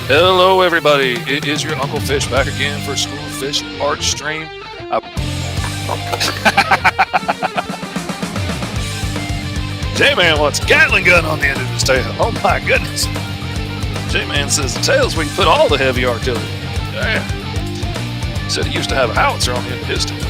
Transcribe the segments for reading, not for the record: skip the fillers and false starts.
Hello, everybody. It is your Uncle Fish back again for School of Fish Art Stream. J-Man wants a Gatling gun on the end of his tail. Oh my goodness. J-Man says the tail's where you put all the heavy artillery. He said he used to have a howitzer on the end of his tail.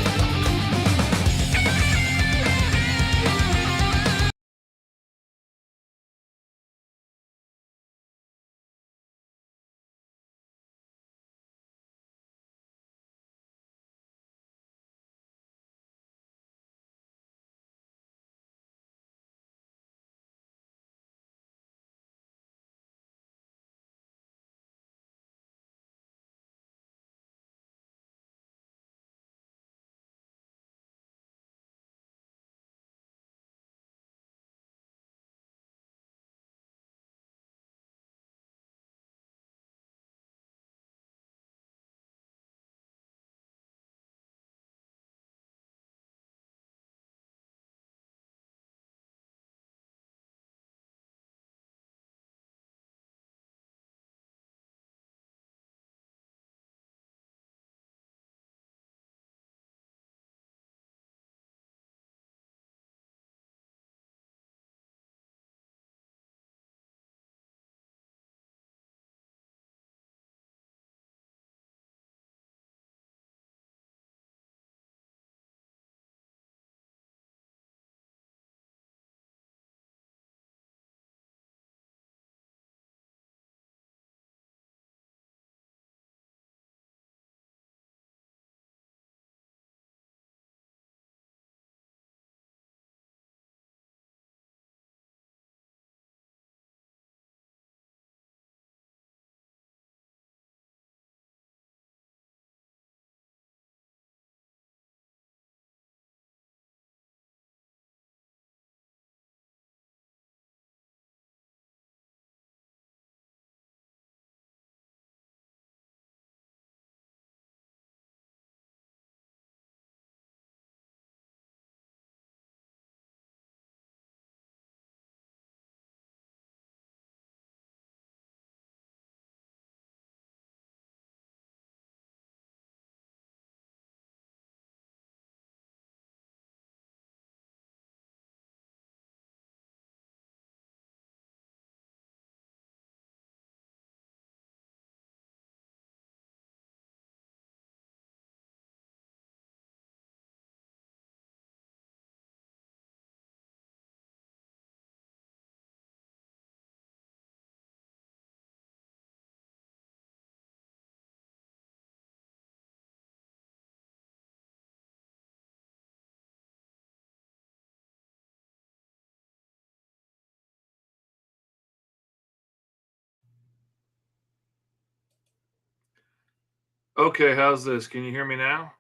Okay, how's this? Can you hear me now?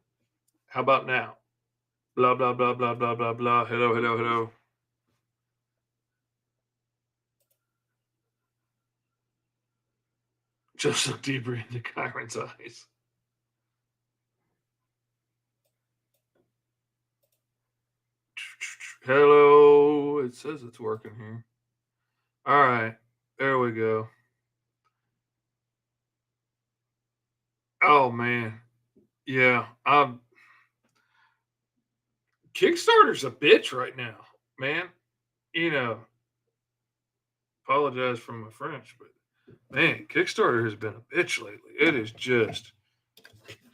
How about now? Blah, blah, blah, blah, blah, blah, blah. Hello, hello, hello. Just look deeper into Kyron's eyes. Hello. It says it's working here. All right. There we go. Oh, man. Yeah. Kickstarter's a bitch right now, man. You know, apologize for my French, but man, Kickstarter has been a bitch lately.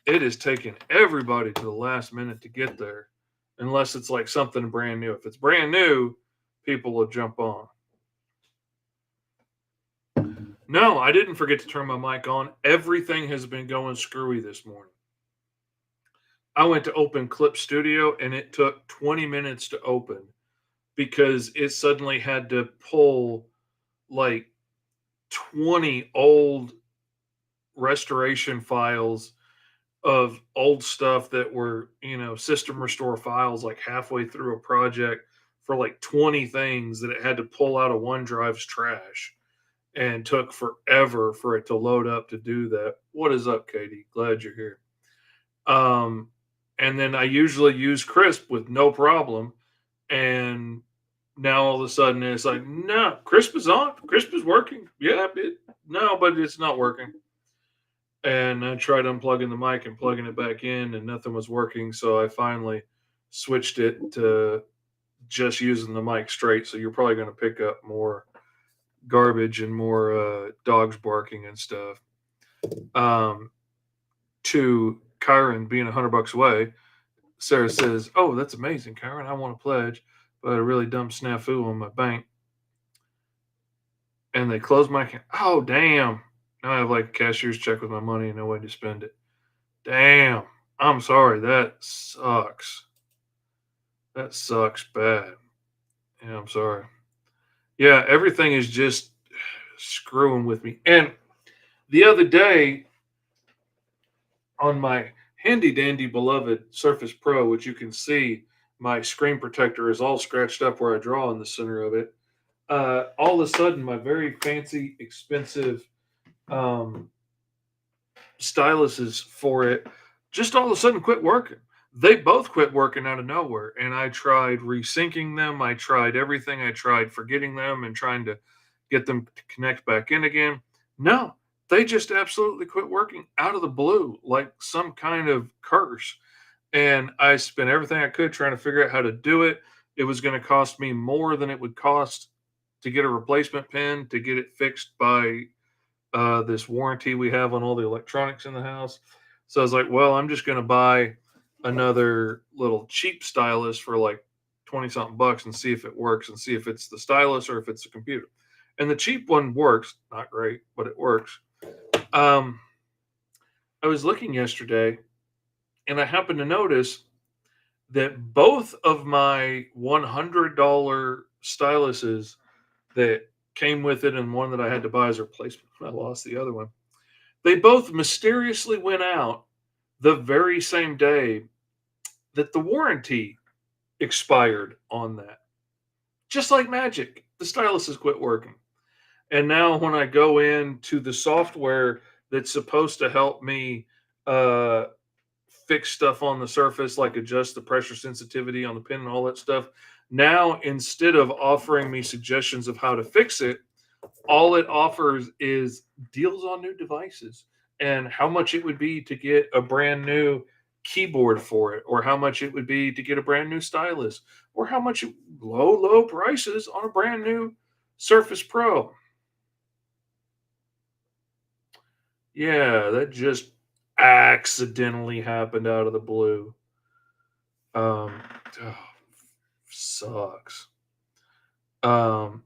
It is taking everybody to the last minute to get there, unless it's like something brand new. If it's brand new, people will jump on. No, I didn't forget to turn my mic on. Everything has been going screwy this morning. I went to open Clip Studio and it took 20 minutes to open because it suddenly had to pull like 20 old restoration files of old stuff that were, system restore files like halfway through a project for like 20 things that it had to pull out of OneDrive's trash and took forever for it to load up to do that. What is up, Katie? Glad you're here. And then I usually use Crisp with no problem. And now all of a sudden it's like, no, Crisp is on. Crisp is working. Yeah, no, but it's not working. And I tried unplugging the mic and plugging it back in, and nothing was working. So I finally switched it to just using the mic straight. So you're probably going to pick up more garbage and more dogs barking and stuff. Um, to Kyron being $100 away, Sarah says, "Oh, that's amazing, Kyron. I want to pledge, but a really dumb snafu on my bank." And they close my account. Oh, damn. Now I have like a cashier's check with my money and no way to spend it. Damn. I'm sorry. That sucks. That sucks bad. Yeah, I'm sorry. Yeah, everything is just screwing with me. And the other day on my handy dandy beloved Surface Pro, which you can see my screen protector is all scratched up where I draw in the center of it. All of a sudden, my very fancy, expensive um, styluses for it just all of a sudden quit working. They both quit working out of nowhere. And I tried resyncing them. I tried everything. I tried forgetting them and trying to get them to connect back in again. No, they just absolutely quit working out of the blue, like some kind of curse. And I spent everything I could trying to figure out how to do it. It was going to cost me more than it would cost to get a replacement pin to get it fixed by this warranty we have on all the electronics in the house. So I was like, well, I'm just going to buy another little cheap stylus for like 20 something bucks and see if it works and see if it's the stylus or if it's the computer. And the cheap one works, not great, but it works. Um, I was looking yesterday and I happened to notice that both of my $100 styluses that came with it and one that I had to buy as a replacement, I lost the other one. They both mysteriously went out the very same day that the warranty expired on that. Just like magic, the stylus has quit working. And now when I go into the software that's supposed to help me uh, fix stuff on the surface, like adjust the pressure sensitivity on the pin and all that stuff, now instead of offering me suggestions of how to fix it, all it offers is deals on new devices and how much it would be to get a brand new keyboard for it, or how much it would be to get a brand new stylus, or how much low prices on a brand new Surface Pro. Yeah, that just accidentally happened out of the blue. Um, oh, sucks. Um,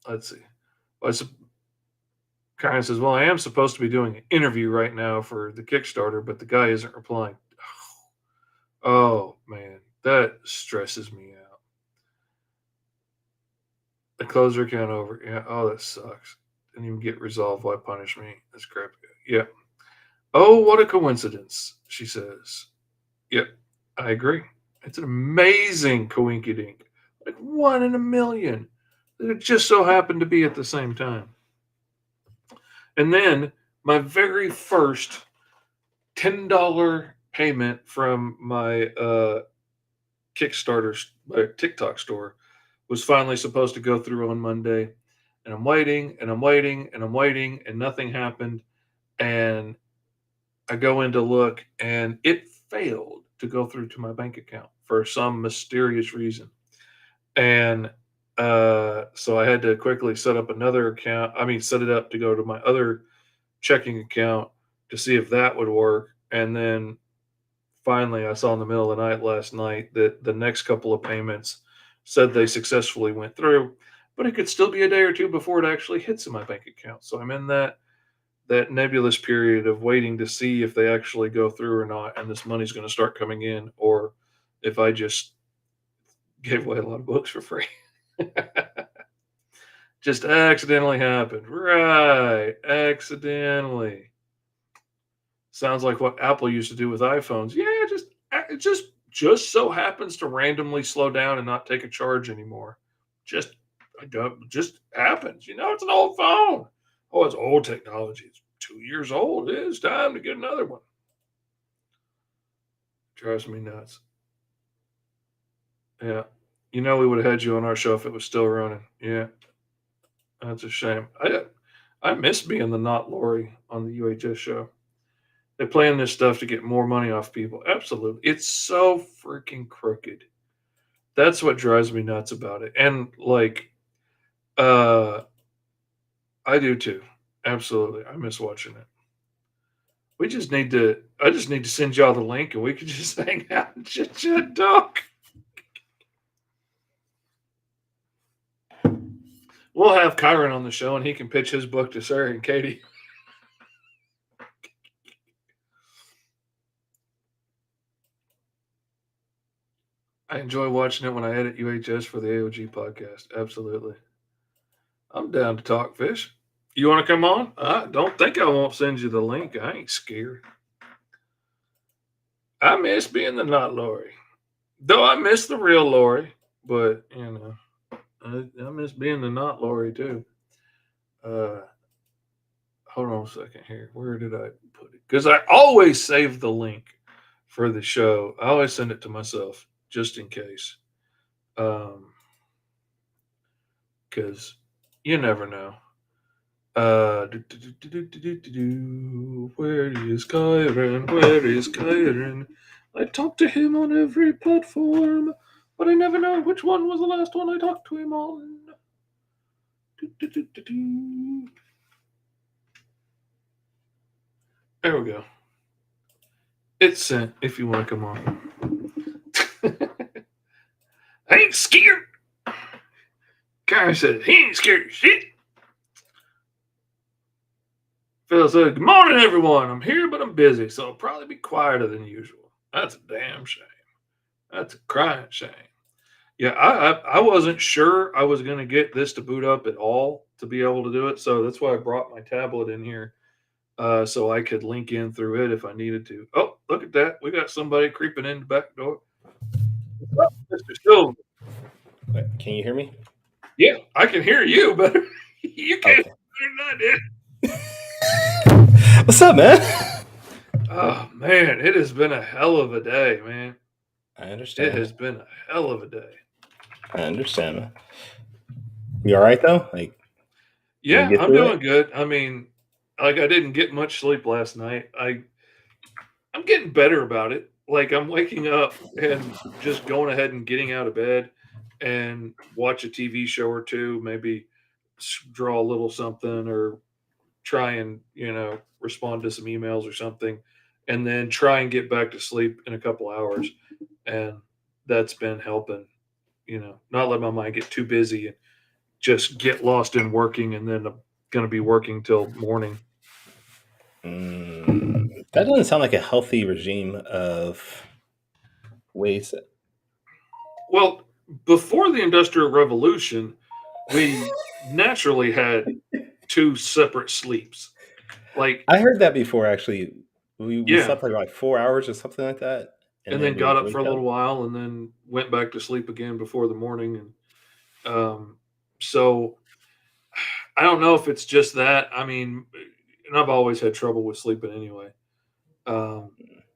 let's see. I kind of says, "Well, I am supposed to be doing an interview right now for the Kickstarter, but the guy isn't replying." Oh man, that stresses me out. The closer account over. Yeah. Oh, that sucks. Didn't even get resolved. Why punish me? That's crap. Yeah. Oh, what a coincidence, she says. Yep, I agree. It's an amazing coinkydink. Like one in a million. It just so happened to be at the same time. And then my very first $10 payment from my Kickstarter, my TikTok store was finally supposed to go through on Monday. And I'm waiting and I'm waiting and I'm waiting and nothing happened. And I go in to look and it failed to go through to my bank account for some mysterious reason. And so I had to quickly set up another account. I mean, set it up to go to my other checking account to see if that would work. And then finally, I saw in the middle of the night last night that the next couple of payments said they successfully went through, but it could still be a day or two before it actually hits in my bank account. So I'm in that nebulous period of waiting to see if they actually go through or not, and this money's going to start coming in, or if I just gave away a lot of books for free. Just accidentally happened. Right. Accidentally. Sounds like what Apple used to do with iPhones. Yeah, it just so happens to randomly slow down and not take a charge anymore. Just I don't just happens. It's an old phone. Oh, it's old technology. It's 2 years old. It is time to get another one. Drives me nuts. Yeah. We would have had you on our show if it was still running. Yeah. That's a shame. I miss being the not Lori on the UHS show. They're playing this stuff to get more money off people. Absolutely. It's so freaking crooked. That's what drives me nuts about it. And like, uh, I do too. Absolutely. I miss watching it. I just need to send y'all the link and we can just hang out and chit chat talk. We'll have Kyron on the show and he can pitch his book to Sarah and Katie. I enjoy watching it when I edit UHS for the AOG podcast. Absolutely. I'm down to talk fish. You want to come on? I don't think I won't send you the link. I ain't scared. I miss being the not Lori. Though I miss the real Lori, but I miss being the not Lori too. Uh Hold on a second here. Where did I put it? Because I always save the link for the show. I always send it to myself just in case. Because you never know. Where is Kyron? Where is Kyron? I talk to him on every platform, but I never know which one was the last one I talked to him on. There we go. It's sent if you want to come on. I ain't scared. Kyron said he ain't scared of shit. Phil said, "Good morning, everyone. I'm here, but I'm busy, so I'll probably be quieter than usual." That's a damn shame. That's a crying shame. Yeah, I wasn't sure I was going to get this to boot up at all to be able to do it, so that's why I brought my tablet in here so I could link in through it if I needed to. Oh, look at that! We got somebody creeping in the back door. Oh, Mr. Silver. Can you hear me? Yeah, I can hear you, but you can't Okay. hear than I did. What's up, man? Oh man, it has been a hell of a day, man. I It understand. has been a hell of a day. I understand, man. You all right though? Like, can Yeah, you get I'm through doing it? good. I mean, like I didn't get much sleep last night. I'm getting better about it. Like I'm waking up and just going ahead and getting out of bed and watch a TV show or two, maybe draw a little something or try and, respond to some emails or something and then try and get back to sleep in a couple hours. And that's been helping, not let my mind get too busy and just get lost in working and then I'm going to be working till morning. That doesn't sound like a healthy regime of ways. Well, before the Industrial Revolution, we naturally had two separate sleeps. Like, I heard that before. Actually, we yeah, slept like 4 hours or something like that, and and then then we got would up for a wake up. little while and then went back to sleep again before the morning. And so I don't know if it's just that. I mean, and I've always had trouble with sleeping anyway. Um,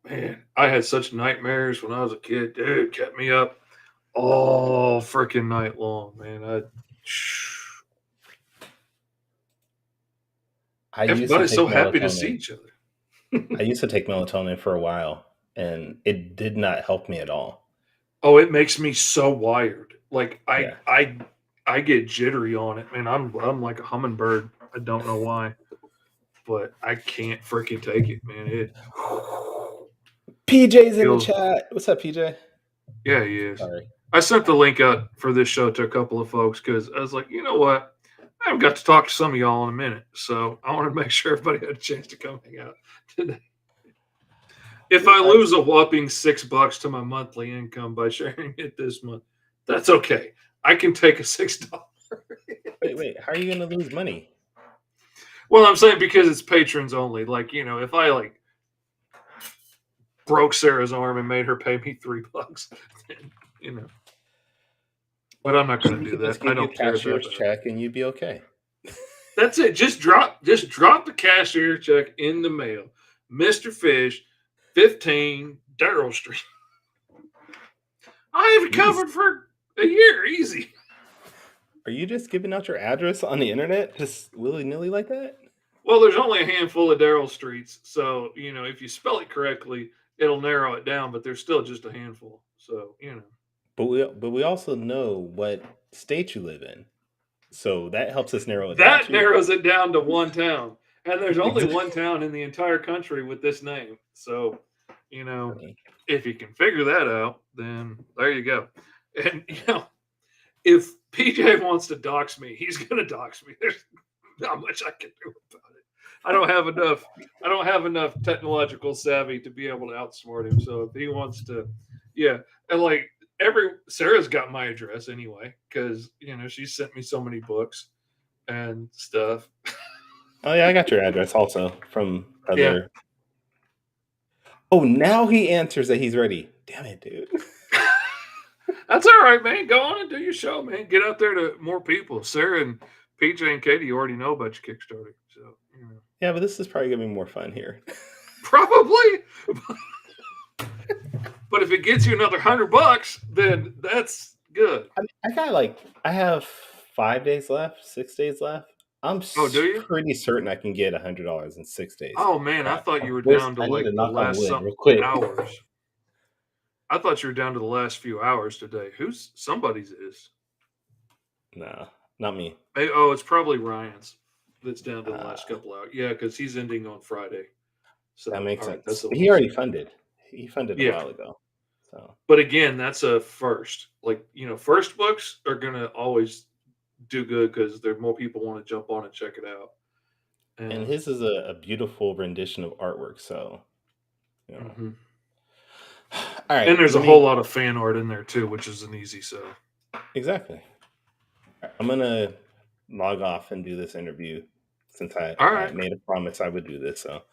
man, I had such nightmares when I was a kid. Dude, kept me up all freaking night long, man. I used to Everybody's take so happy to see melatonin. each other. I used to take melatonin for a while, and it did not help me at all. Oh, it makes me so wired. Like Yeah. I get jittery on it, man. I'm like a hummingbird. I don't know why, but I can't freaking take it, man. It PJ's in the feels chat. What's up, PJ? yeah, he is. Sorry. I sent the link out for this show to a couple of folks because I was like, you know what? I haven't got to talk to some of y'all in a minute, so I wanted to make sure everybody had a chance to come hang out today. If I lose a whopping $6 to my monthly income by sharing it this month, that's okay. I can take a $6. Wait. How are you going to lose money? Well, I'm saying because it's patrons only. Like, if I like broke Sarah's arm and made her pay me $3, then, But I'm not going to We do could just that. I give you a don't care that cashier's bad. check and you'd be okay. That's it. Just drop the cashier check in the mail. Mr. Fish, 15 Darrell Street. I have it Easy. covered for a year, easy. Are you just giving out your address on the internet just willy nilly like that? Well, there's only a handful of Daryl streets, so if you spell it correctly, it'll narrow it down. But there's still just a handful, so But we also know what state you live in, so that helps us narrow it down that too. narrows it down to one town, and there's only one town in the entire country with this name. So, you know, Funny. if you can figure that out, then there you go. And if PJ wants to dox me, he's gonna dox me. There's not much I can do about it. I don't have enough. I don't have enough technological savvy to be able to outsmart him. So if he wants to, yeah, and like every Sarah's got my address anyway because she sent me so many books and stuff. Oh yeah, I got your address also from Yeah, other. Oh, now he answers that he's ready. Damn it, dude. that's all right, man. Go on and do your show, man. Get out there to more people. Sarah and PJ and Katie already know about your Kickstarter, so Yeah, but this is probably gonna be more fun here. probably. But if it gets you another $100, then that's good. I have 5 days left, 6 days left. I'm Oh, do you? pretty certain I can get $100 in 6 days. Oh man, I Crap. thought you were Where's down to I need to like the knock on last wood some real quick. hours. I thought you were down to the last few hours today. Who's somebody's is? No, not me. Oh, it's probably Ryan's. That's down to the Uh, last couple hours. Yeah, because he's ending on Friday. So, that makes all right, that's sense. a He little already sad. funded. He funded a Yeah, while ago. So, but again, that's a first. Like first books are gonna always do good because there more people want to jump on and check it out. and And his is a beautiful rendition of artwork. So, you know. mhm. All right, and there's a let whole me lot of fan art in there too, which is an easy sell. exactly. I'm gonna log off and do this interview since I, All I right. made a promise I would do this. So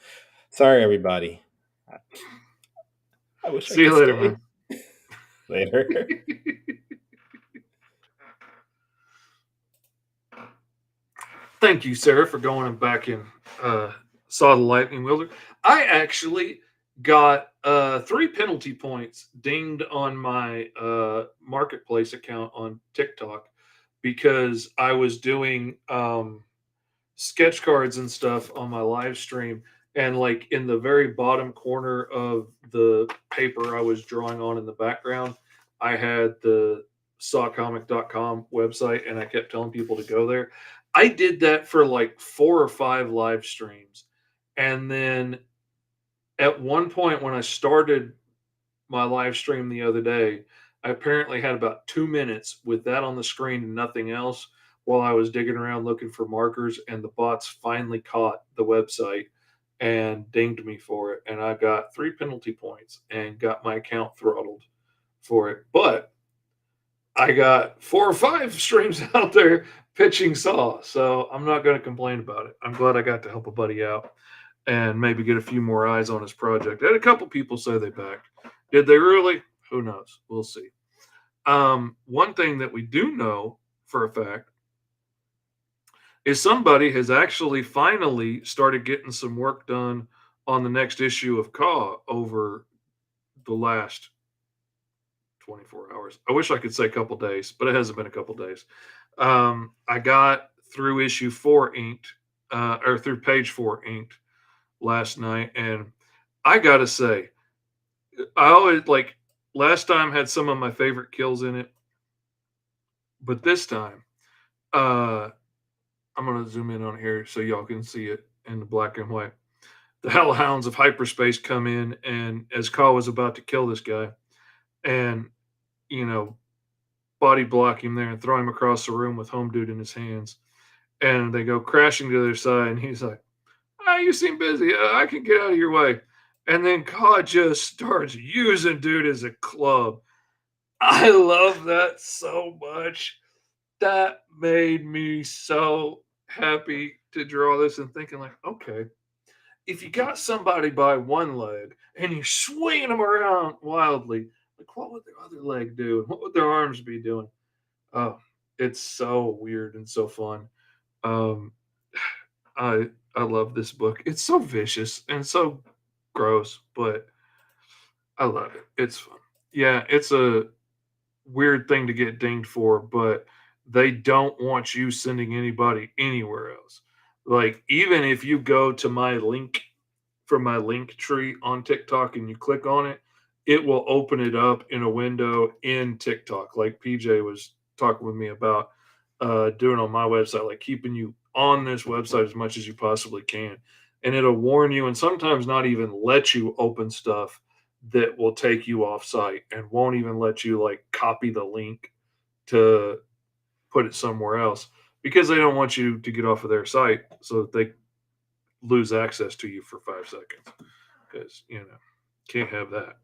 sorry, everybody. I, I wish I See you could later, stay man. later. Thank you, Sarah, for going back and saw the lightning wielder. I actually got 3 penalty points dinged on my marketplace account on TikTok because I was doing sketch cards and stuff on my live stream. And like in the very bottom corner of the paper I was drawing on in the background, I had the sawcomic.com website and I kept telling people to go there. I did that for like 4 or 5 live streams. And then at one point when I started my live stream the other day, I apparently had about 2 minutes with that on the screen and nothing else while I was digging around looking for markers. And the bots finally caught the website and dinged me for it. And I got 3 penalty points and got my account throttled for it. But I got 4 or 5 streams out there pitching Saw. So I'm not going to complain about it. I'm glad I got to help a buddy out and maybe get a few more eyes on his project. I had a couple people say they backed. Did they really? Who knows? We'll see. One thing that we do know for a fact is somebody has actually finally started getting some work done on the next issue of Caw over the last 24 hours. I wish I could say a couple days, but it hasn't been a couple days. I got through issue 4 inked, or through page 4 inked last night, and I gotta say, I always like last time had some of my favorite kills in it, but this time, uh, I'm gonna zoom in on it here so y'all can see it in the black and white. The Hellhounds of hyperspace come in, and as Caw was about to kill this guy, and you know, body block him there and throw him across the room with Home Dude in his hands, and they go crashing to their side, and he's like, "Ah, you seem busy. I can get out of your way." And then Caw just starts using Dude as a club. I love that so much. That made me so happy to draw this and thinking like, okay, if you got somebody by one leg and you're swinging them around wildly, like what would their other leg do? What would their arms be doing? Oh, it's so weird and so fun. Um, I love this book. It's so vicious and so gross, but I love it. It's fun. Yeah, it's a weird thing to get dinged for, but they don't want you sending anybody anywhere else. Like, even if you go to my link from my link tree on TikTok and you click on it, it will open it up in a window in TikTok, like PJ was talking with me about doing on my website, like keeping you on this website as much as you possibly can. And it'll warn you and sometimes not even let you open stuff that will take you off site and won't even let you like copy the link to put it somewhere else because they don't want you to get off of their site so that they lose access to you for 5 seconds because can't have that.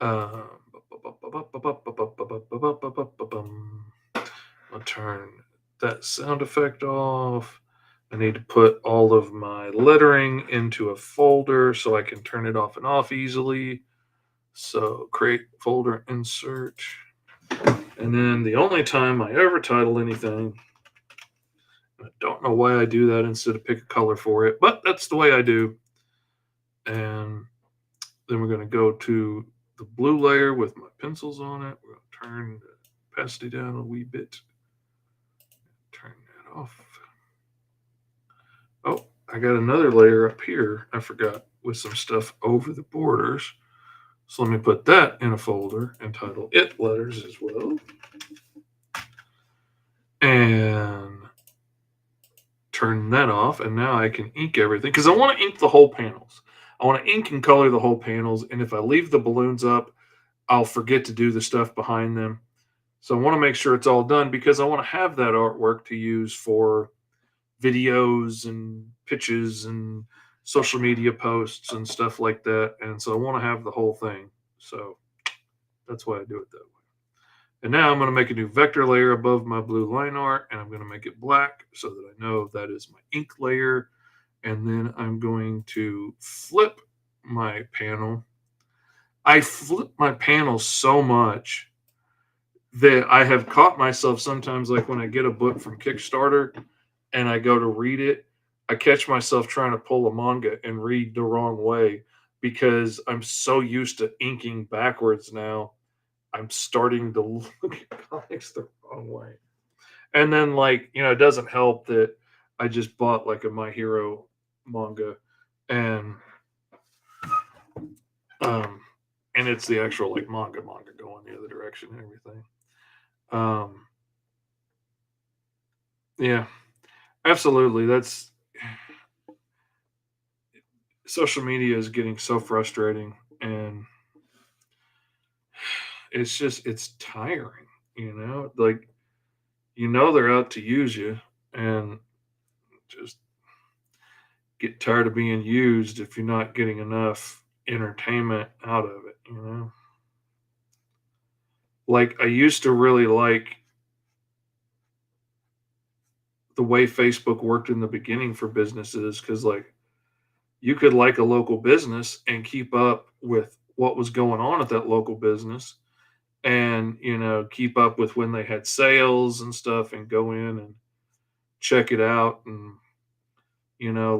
I'll turn that sound effect off. I need to put all of my lettering into a folder so I can turn it off and off easily. So create folder insert. And then the only time I ever title anything, I don't know why I do that instead of pick a color for it, but that's the way I do. And then we're going to go to the blue layer with my pencils on it. We're going to turn the opacity down a wee bit. Turn that off. Oh, I got another layer up here. I forgot with some stuff over the borders. So let me put that in a folder and title it letters as well. And turn that off. And now I can ink everything because I want to ink the whole panels. I want to ink and color the whole panels. And if I leave the balloons up, I'll forget to do the stuff behind them. So I want to make sure it's all done because I want to have that artwork to use for videos and pitches and social media posts and stuff like that. And so I want to have the whole thing. So that's why I do it that way. And now I'm going to make a new vector layer above my blue line art and I'm going to make it black so that I know that is my ink layer. And then I'm going to flip my panel. I flip my panel so much that I have caught myself sometimes, like when I get a book from Kickstarter and I go to read it, I catch myself trying to pull a manga and read the wrong way because I'm so used to inking backwards now. I'm starting to look at comics the wrong way. And then, like, it doesn't help that I just bought like a My Hero manga and um and it's the actual like manga going the other direction and everything. Um yeah, absolutely. That's social media is getting so frustrating and it's tiring, like they're out to use you and just get tired of being used if you're not getting enough entertainment out of it. Like I used to really like the way Facebook worked in the beginning for businesses because like you could like a local business and keep up with what was going on at that local business and keep up with when they had sales and stuff and go in and check it out and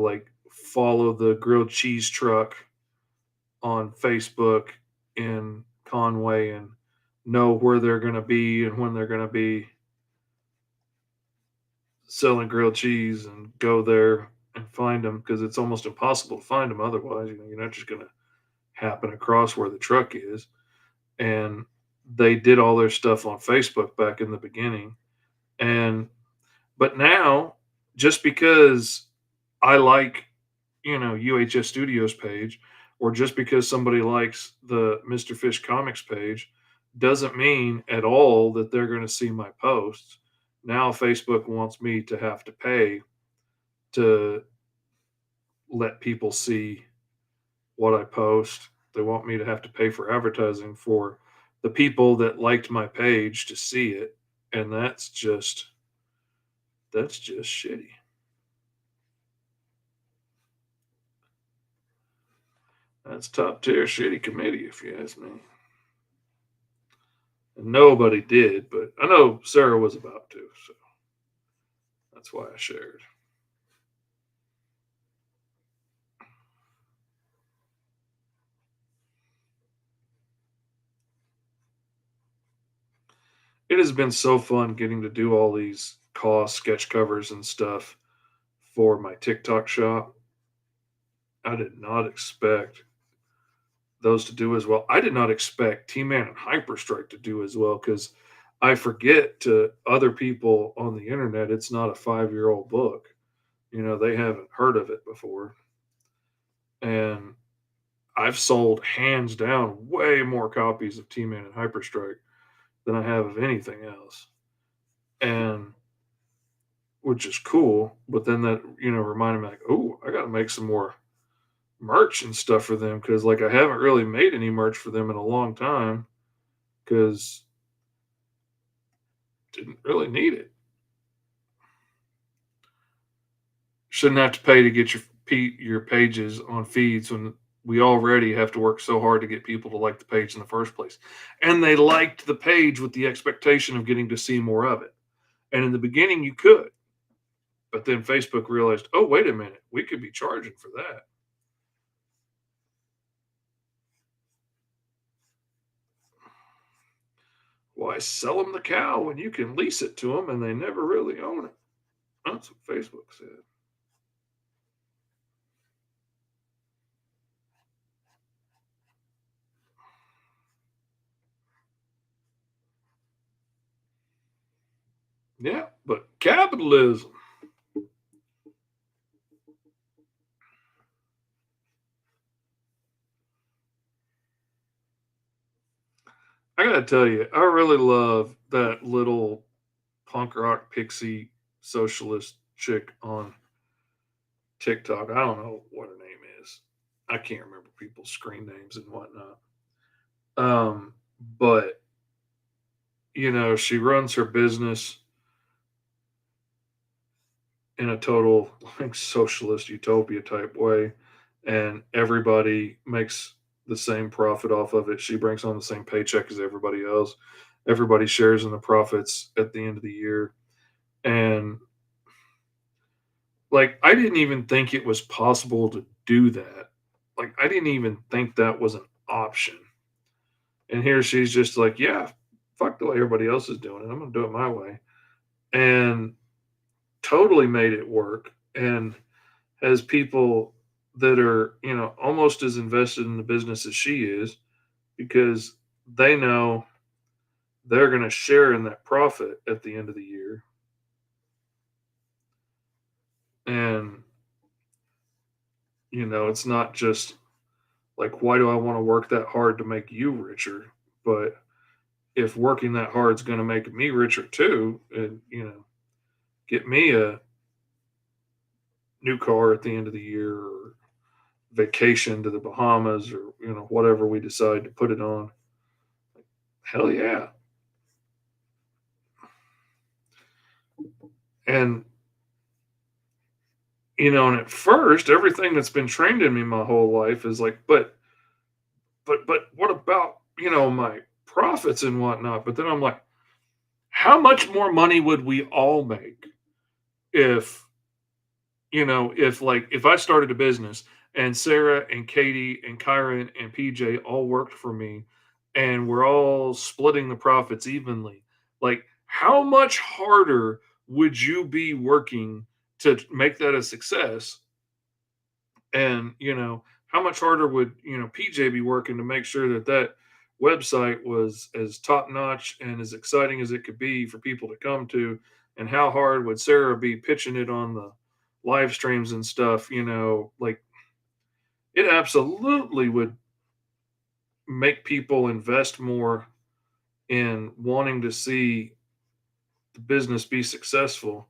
like follow the grilled cheese truck on Facebook in Conway and know where they're going to be and when they're going to be selling grilled cheese and go there and find them because it's almost impossible to find them otherwise. You're not just going to happen across where the truck is. And they did all their stuff on Facebook back in the beginning. And but now, just because I like, UHS Studios page, or just because somebody likes the Mr. Fish Comics page, doesn't mean at all that they're going to see my posts. Now Facebook wants me to have to pay to let people see what I post. They want me to have to pay for advertising for the people that liked my page to see it, and that's just shitty. That's top tier shitty committee, if you ask me. And nobody did, but I know Sarah was about to, so that's why I shared. it has been so fun getting to do all these cost sketch covers and stuff for my TikTok shop. I did not expect those to do as well. I did not expect T-Man and Hyperstrike to do as well because I forget to other people on the internet it's not a 5-year-old book. They haven't heard of it before. And I've sold hands down way more copies of T-Man and Hyperstrike than I have of anything else. And which is cool. But then that, reminded me like, oh, I gotta make some more merch and stuff for them because like I haven't really made any merch for them in a long time because didn't really need it. Shouldn't have to pay to get your pages on feeds when we already have to work so hard to get people to like the page in the first place. And they liked the page with the expectation of getting to see more of it. And in the beginning you could, but then Facebook realized, oh, wait a minute, we could be charging for that. Why sell them the cow when you can lease it to them and they never really own it? That's what Facebook said. Yeah, but capitalism. I gotta tell you, I really love that little punk rock pixie socialist chick on TikTok. I don't know what her name is. I can't remember people's screen names and whatnot. Um, but she runs her business in a total like socialist utopia type way, and everybody makes the same profit off of it. She brings home the same paycheck as everybody else. Everybody shares in the profits at the end of the year. And like I didn't even think it was possible to do that. Like I didn't even think that was an option. And here she's just like, yeah, fuck the way everybody else is doing it. I'm gonna do it my way. And totally made it work and has people that are, almost as invested in the business as she is because they know they're going to share in that profit at the end of the year. And, it's not just like, why do I want to work that hard to make you richer? But if working that hard is going to make me richer too, and, get me a new car at the end of the year or vacation to the Bahamas or, whatever we decide to put it on. Hell yeah. And, and at first, everything that's been trained in me my whole life is like, but what about, my profits and whatnot? But then I'm like, how much more money would we all make if, if I started a business and Sarah and Katie and Kyron and PJ all worked for me and we're all splitting the profits evenly, like how much harder would you be working to make that a success? And, how much harder would, PJ be working to make sure that that website was as top notch and as exciting as it could be for people to come to? And how hard would Sarah be pitching it on the live streams and stuff? Like it absolutely would make people invest more in wanting to see the business be successful.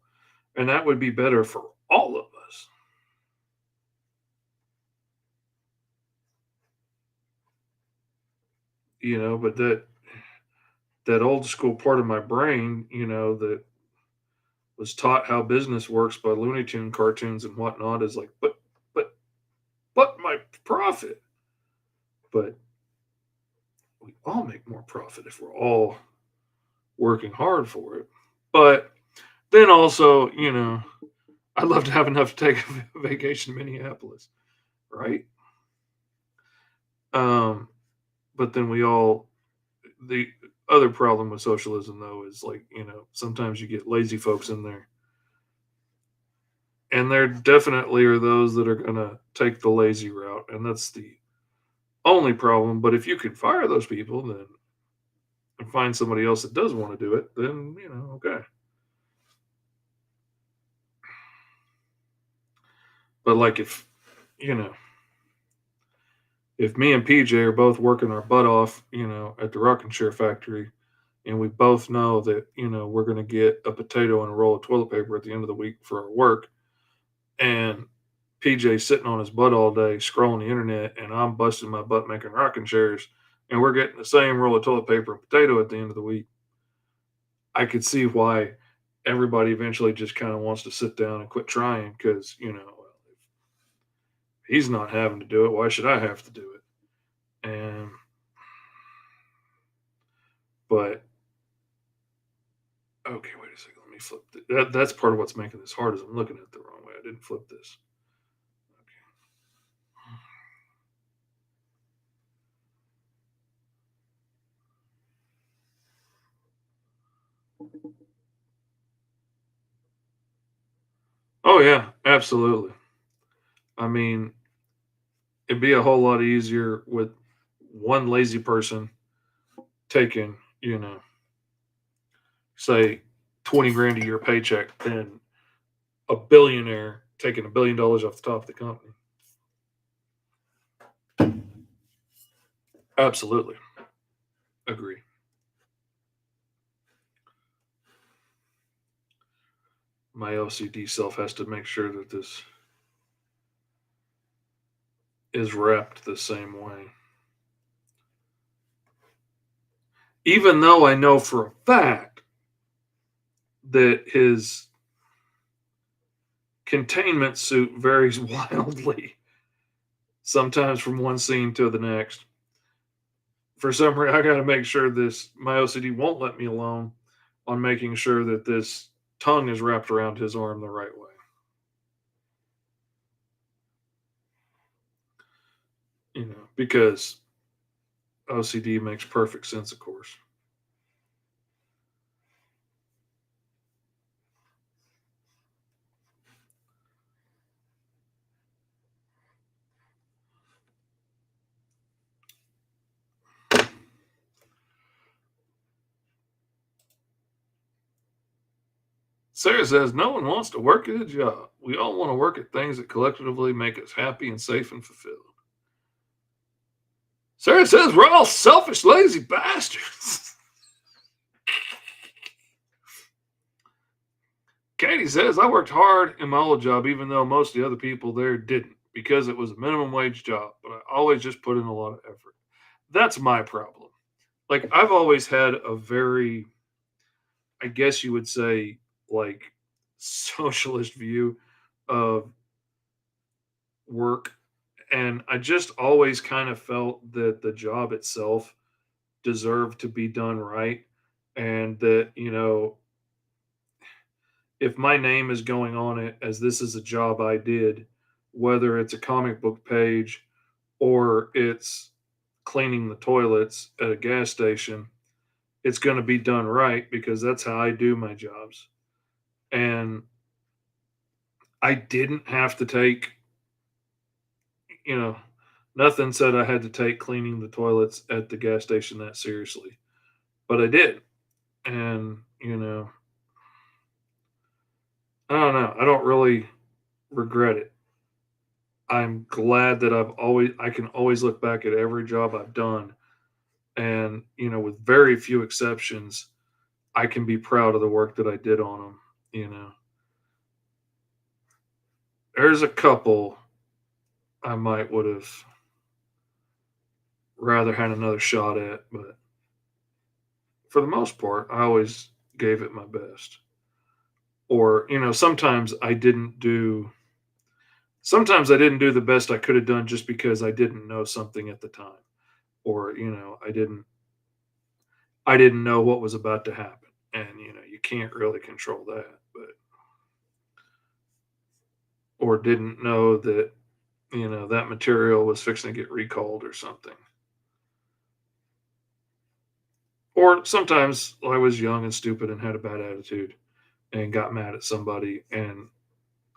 And that would be better for all of us. But that old school part of my brain, that was taught how business works by Looney Tune cartoons and whatnot is like, but but my profit. But we all make more profit if we're all working hard for it. But then also, I'd love to have enough to take a vacation to Minneapolis, right? Um, but then we all the other problem with socialism, though, is like, sometimes you get lazy folks in there. And there definitely are those that are going to take the lazy route. And that's the only problem. But if you can fire those people, then and find somebody else that does want to do it, then, okay. But like you know, if me and PJ are both working our butt off, at the rocking chair factory, and we both know that, we're going to get a potato and a roll of toilet paper at the end of the week for our work, and PJ's sitting on his butt all day scrolling the internet, and I'm busting my butt making rocking chairs, and we're getting the same roll of toilet paper and potato at the end of the week, I could see why everybody eventually just kind of wants to sit down and quit trying because, he's not having to do it. Why should I have to do it? But okay, wait a second. Let me flip that's part of what's making this hard is I'm looking at it the wrong way. I didn't flip this. Oh yeah, absolutely. I mean, it'd be a whole lot easier with one lazy person taking, say 20 grand a year paycheck than a billionaire taking $1 billion off the top of the company. Absolutely. Agree. My OCD self has to make sure that this is wrapped the same way. Even though I know for a fact that his containment suit varies wildly, sometimes from one scene to the next. For some reason, I got to make sure my OCD won't let me alone on making sure that this tongue is wrapped around his arm the right way. Because OCD makes perfect sense, of course. Sarah says, no one wants to work at a job. We all want to work at things that collectively make us happy and safe and fulfilled. Sarah says, we're all selfish, lazy bastards. Katie says, I worked hard in my old job, even though most of the other people there didn't, because it was a minimum wage job, but I always just put in a lot of effort. That's my problem. Like, I've always had a very, I guess you would say, like, socialist view of work. And I just always kind of felt that the job itself deserved to be done right. And that, if my name is going on it as this is a job I did, whether it's a comic book page or it's cleaning the toilets at a gas station, it's going to be done right because that's how I do my jobs. And I didn't have to take, you know, nothing said I had to take cleaning the toilets at the gas station that seriously, but I did. And, I don't know. I don't really regret it. I'm glad that I can always look back at every job I've done. And, with very few exceptions, I can be proud of the work that I did on them. You know, there's a couple I might would have rather had another shot at, but for the most part, I always gave it my best. Or, sometimes I didn't do the best I could have done just because I didn't know something at the time. Or, I didn't know what was about to happen. And, you can't really control that, but or didn't know that, that material was fixing to get recalled or something. Or sometimes I was young and stupid and had a bad attitude and got mad at somebody and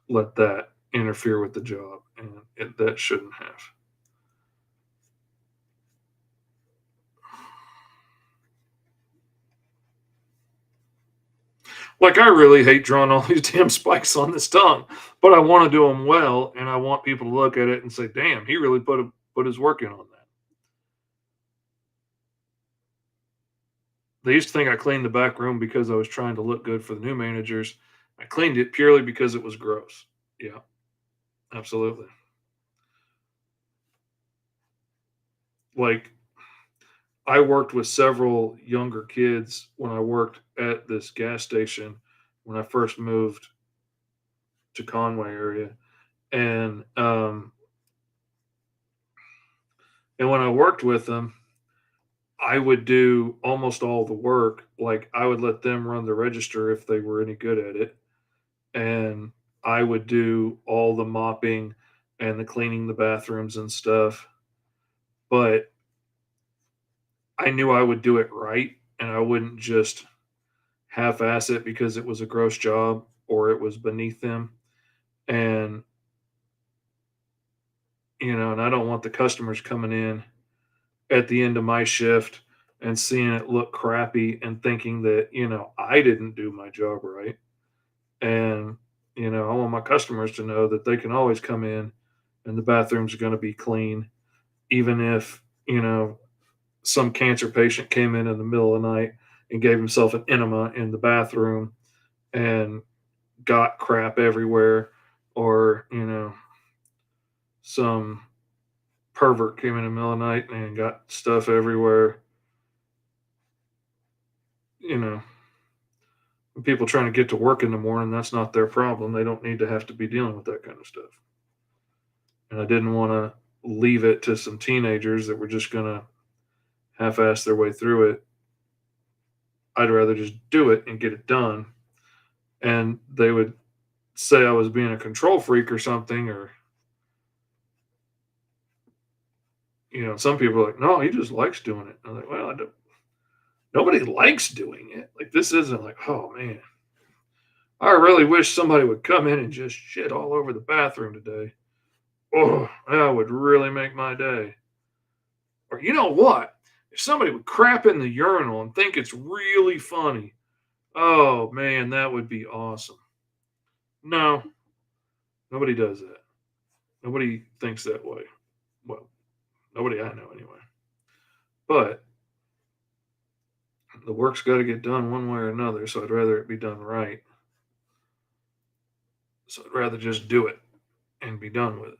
let that interfere with the job, and that shouldn't have. Like, I really hate drawing all these damn spikes on this tongue, but I want to do them well, and I want people to look at it and say, "Damn, he really put his work in on that." They used to think I cleaned the back room because I was trying to look good for the new managers. I cleaned it purely because it was gross. Yeah, absolutely. Like, I worked with several younger kids when I worked at this gas station when I first moved to Conway area, and when I worked with them, I would do almost all the work. Like, I would let them run the register if they were any good at it, and I would do all the mopping and the cleaning the bathrooms and stuff. But I knew I would do it right, and I wouldn't just half-ass it because it was a gross job or it was beneath them. And and I don't want the customers coming in at the end of my shift and seeing it look crappy and thinking that I didn't do my job right. And I want my customers to know that they can always come in and the bathrooms are going to be clean, even if some cancer patient came in the middle of the night and gave himself an enema in the bathroom and got crap everywhere, or some pervert came in the middle of the night and got stuff everywhere. You know, people trying to get to work in the morning, that's not their problem. They don't need to have to be dealing with that kind of stuff. And I didn't want to leave it to some teenagers that were just going to half ass their way through it. I'd rather just do it and get it done. And they would say I was being a control freak or something, or, some people are like, no, he just likes doing it. I'm like, well, I don't. Nobody likes doing it. Like, this isn't like, oh man, I really wish somebody would come in and just shit all over the bathroom today. Oh, that would really make my day. Or you know what? If somebody would crap in the urinal and think it's really funny, oh man, that would be awesome. No, nobody does that. Nobody thinks that way. Well, nobody I know anyway. But the work's got to get done one way or another, so I'd rather it be done right. So I'd rather just do it and be done with it.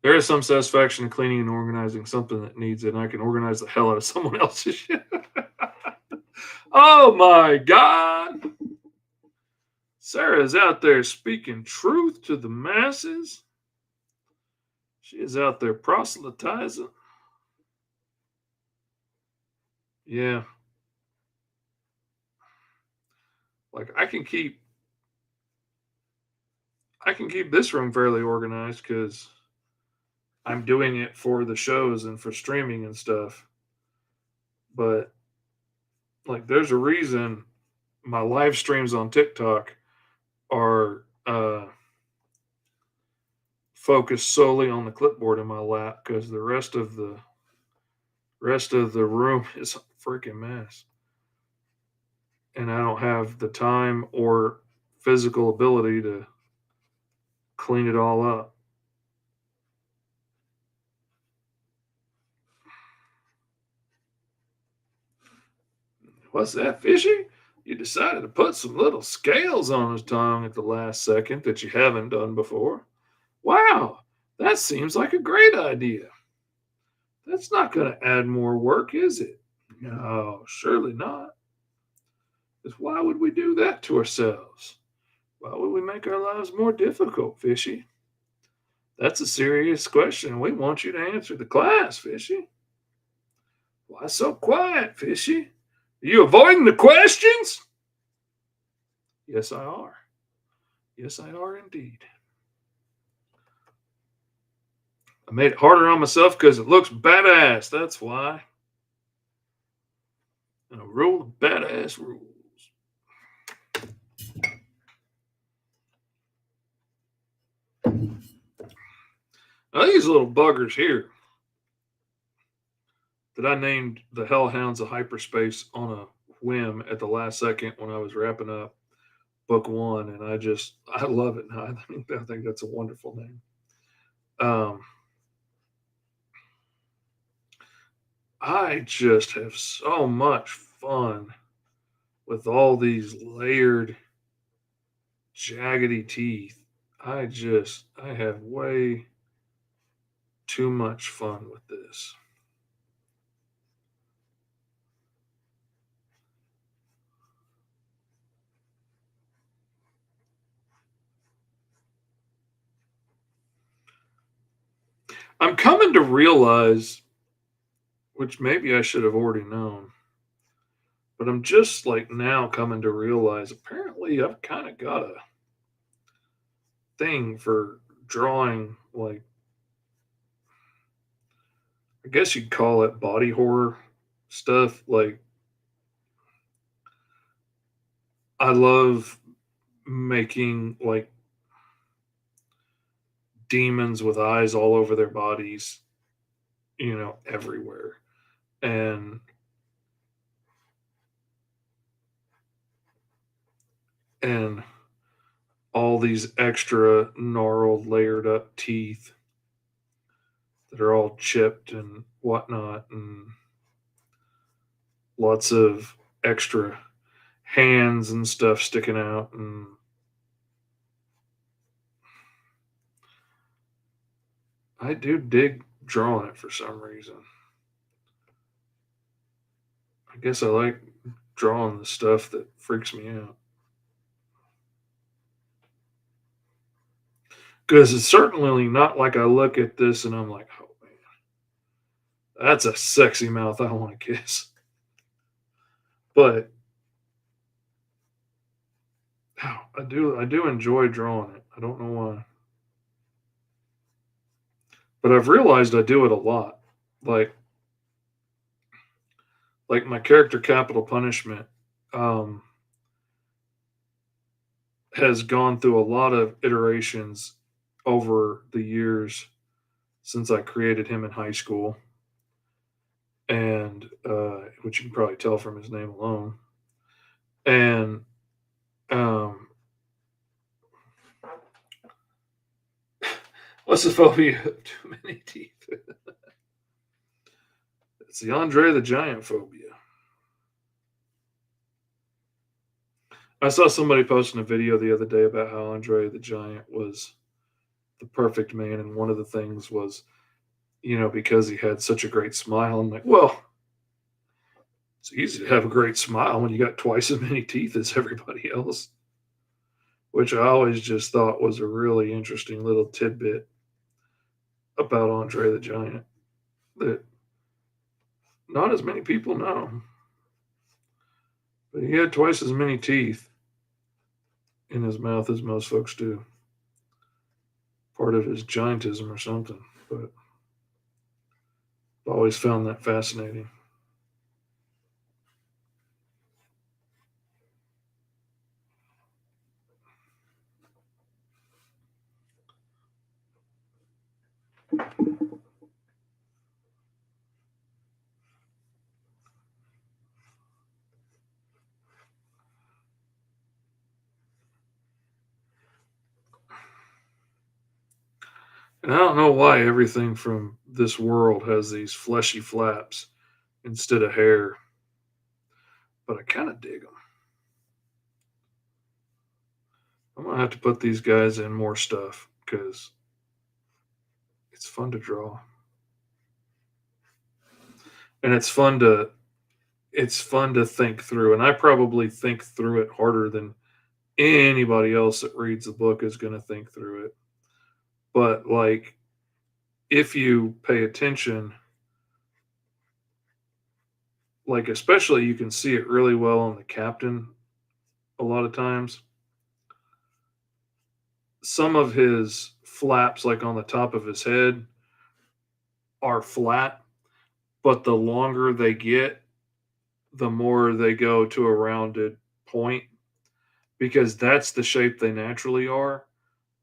There is some satisfaction in cleaning and organizing something that needs it, and I can organize the hell out of someone else's shit. Oh my God. Sarah is out there speaking truth to the masses. She is out there proselytizing. Yeah. Like, I can keep this room fairly organized because I'm doing it for the shows and for streaming and stuff. But like, there's a reason my live streams on TikTok are focused solely on the clipboard in my lap, because the rest of the room is a freaking mess, and I don't have the time or physical ability to clean it all up. What's that, Fishy? You decided to put some little scales on his tongue at the last second that you haven't done before. Wow, that seems like a great idea. That's not going to add more work, is it? No, surely not. Because why would we do that to ourselves? Why would we make our lives more difficult, Fishy? That's a serious question. We want you to answer the class, Fishy. Why so quiet, Fishy? Are you avoiding the questions? Yes, I are. Yes, I are indeed. I made it harder on myself because it looks badass. That's why. And I roll the badass rules. Now, these little buggers here that I named the Hellhounds of Hyperspace on a whim at the last second when I was wrapping up book one, and I love it. I think that's a wonderful name. I just have so much fun with all these layered, jaggedy teeth. I have way too much fun with this. I'm coming to realize, which maybe I should have already known, but I'm just like now coming to realize apparently I've kind of got a thing for drawing, like, I guess you'd call it body horror stuff. Like, I love making like demons with eyes all over their bodies, everywhere. And and all these extra gnarled, layered up teeth that are all chipped and whatnot, and lots of extra hands and stuff sticking out. And I do dig drawing it for some reason. I guess I like drawing the stuff that freaks me out. Because it's certainly not like I look at this and I'm like, oh man, that's a sexy mouth I want to kiss. But oh, I do enjoy drawing it. I don't know why. But I've realized I do it a lot. Like like my character Capital Punishment um has gone through a lot of iterations over the years since I created him in high school, and which you can probably tell from his name alone. And um, what's the phobia of too many teeth? It's the Andre the Giant phobia. I saw somebody posting a video the other day about how Andre the Giant was the perfect man, and one of the things was, because he had such a great smile. I'm like, well, it's easy to have a great smile when you got twice as many teeth as everybody else, which I always just thought was a really interesting little tidbit about Andre the Giant that not as many people know. But he had twice as many teeth in his mouth as most folks do. Part of his giantism or something. But I've always found that fascinating. And I don't know why everything from this world has these fleshy flaps instead of hair, but I kind of dig them. I'm gonna have to put these guys in more stuff because it's fun to draw, and it's fun to think through. And I probably think through it harder than anybody else that reads the book is going to think through it. But like, if you pay attention, like especially you can see it really well on the captain a lot of times. Some of his flaps, like on the top of his head, are flat, but the longer they get, the more they go to a rounded point because that's the shape they naturally are,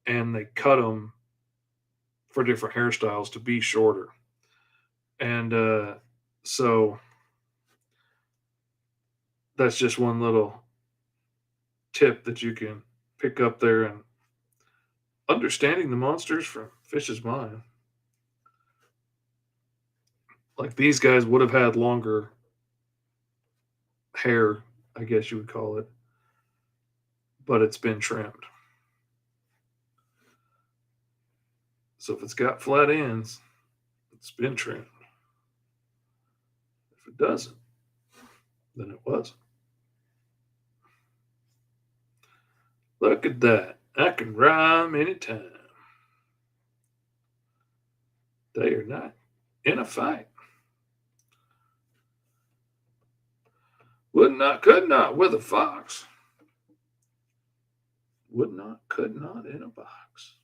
and they cut them for different hairstyles to be shorter. And so that's just one little tip that you can pick up there and understanding the monsters from Fish's mind. Like these guys would have had longer hair, I guess you would call it, but it's been trimmed. So if it's got flat ends, it's been trimmed. If it doesn't, then it wasn't. Look at that. I can rhyme anytime, day or night, in a fight. Would not, could not with a fox. Would not, could not in a box.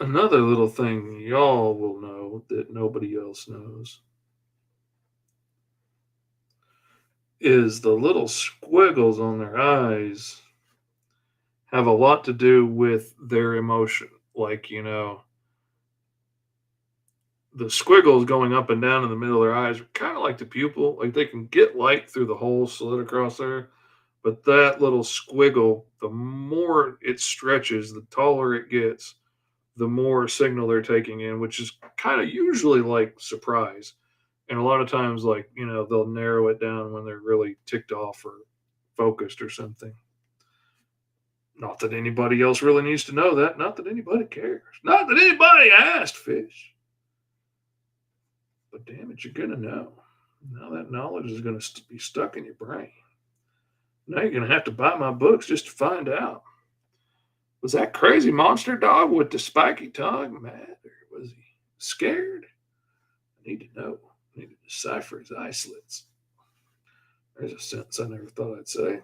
Another little thing y'all will know that nobody else knows is the little squiggles on their eyes have a lot to do with their emotion. Like, the squiggles going up and down in the middle of their eyes are kind of like the pupil. Like they can get light through the hole slit across there, but that little squiggle, the more it stretches, the taller it gets, the more signal they're taking in, which is kind of usually like surprise. And a lot of times, like, they'll narrow it down when they're really ticked off or focused or something. Not that anybody else really needs to know that. Not that anybody cares. Not that anybody asked, Fish. But damn it, you're going to know. Now that knowledge is going to be stuck in your brain. Now you're going to have to buy my books just to find out. Was that crazy monster dog with the spiky tongue mad or was he scared? I need to know. I need to decipher his eye slits. There's a sentence I never thought I'd say.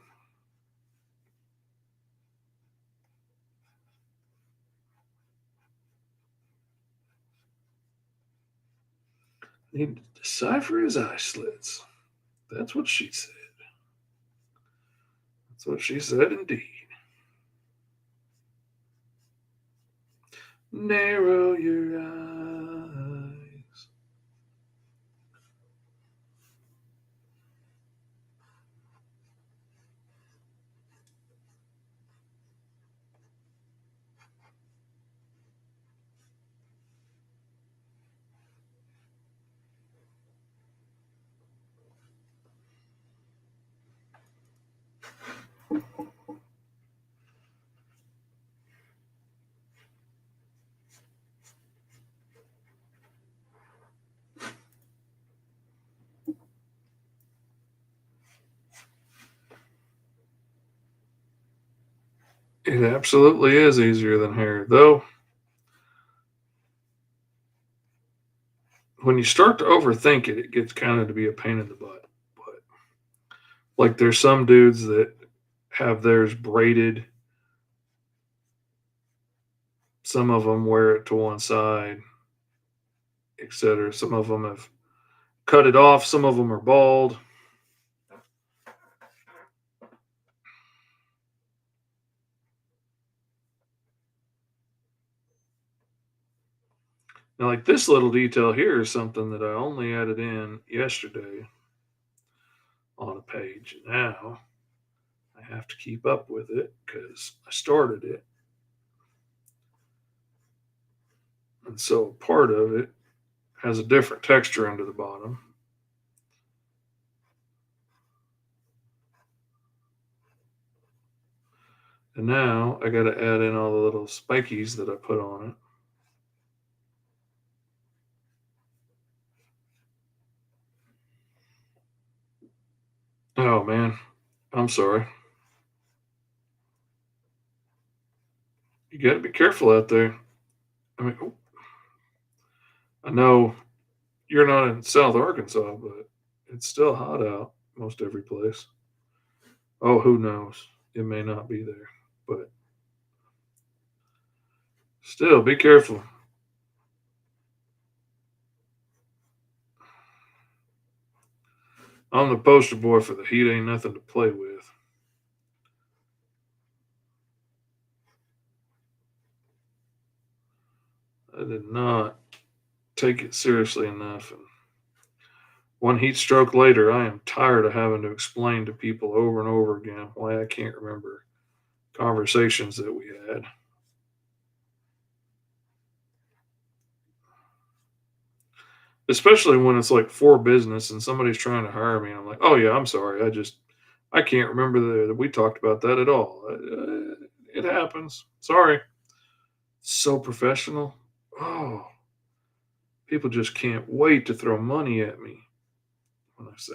I need to decipher his eye slits. That's what she said. That's what she said indeed. Narrow your eyes. It absolutely is easier than hair, though. When you start to overthink it, it gets kind of to be a pain in the butt. But like, there's some dudes that have theirs braided. Some of them wear it to one side, etc. Some of them have cut it off. Some of them are bald. Now, like this little detail here is something that I only added in yesterday on a page. Now I have to keep up with it because I started it. And so part of it has a different texture under the bottom. And now I got to add in all the little spikies that I put on it. Oh man, I'm sorry. You got to be careful out there. I mean, I know you're not in South Arkansas, but it's still hot out most every place. Oh, who knows? It may not be there, but still be careful. I'm the poster boy for the heat ain't nothing to play with. I did not take it seriously enough. And one heat stroke later, I am tired of having to explain to people over and over again why I can't remember conversations that we had. Especially when it's like for business and somebody's trying to hire me. I'm like, oh, yeah, I'm sorry. I can't remember that we talked about that at all. It happens. Sorry. So professional. Oh, people just can't wait to throw money at me when I say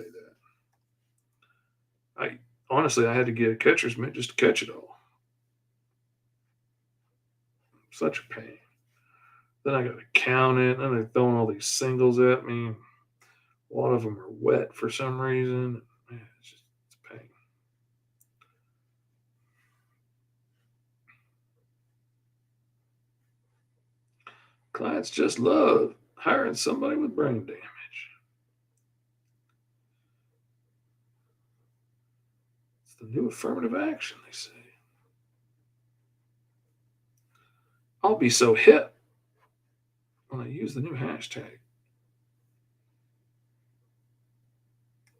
that. I honestly, I had to get a catcher's mitt just to catch it all. Such a pain. Then I got to count it. Then they're throwing all these singles at me. A lot of them are wet for some reason. Man, it's a pain. Clients just love hiring somebody with brain damage. It's the new affirmative action, they say. I'll be so hip when I use the new hashtag.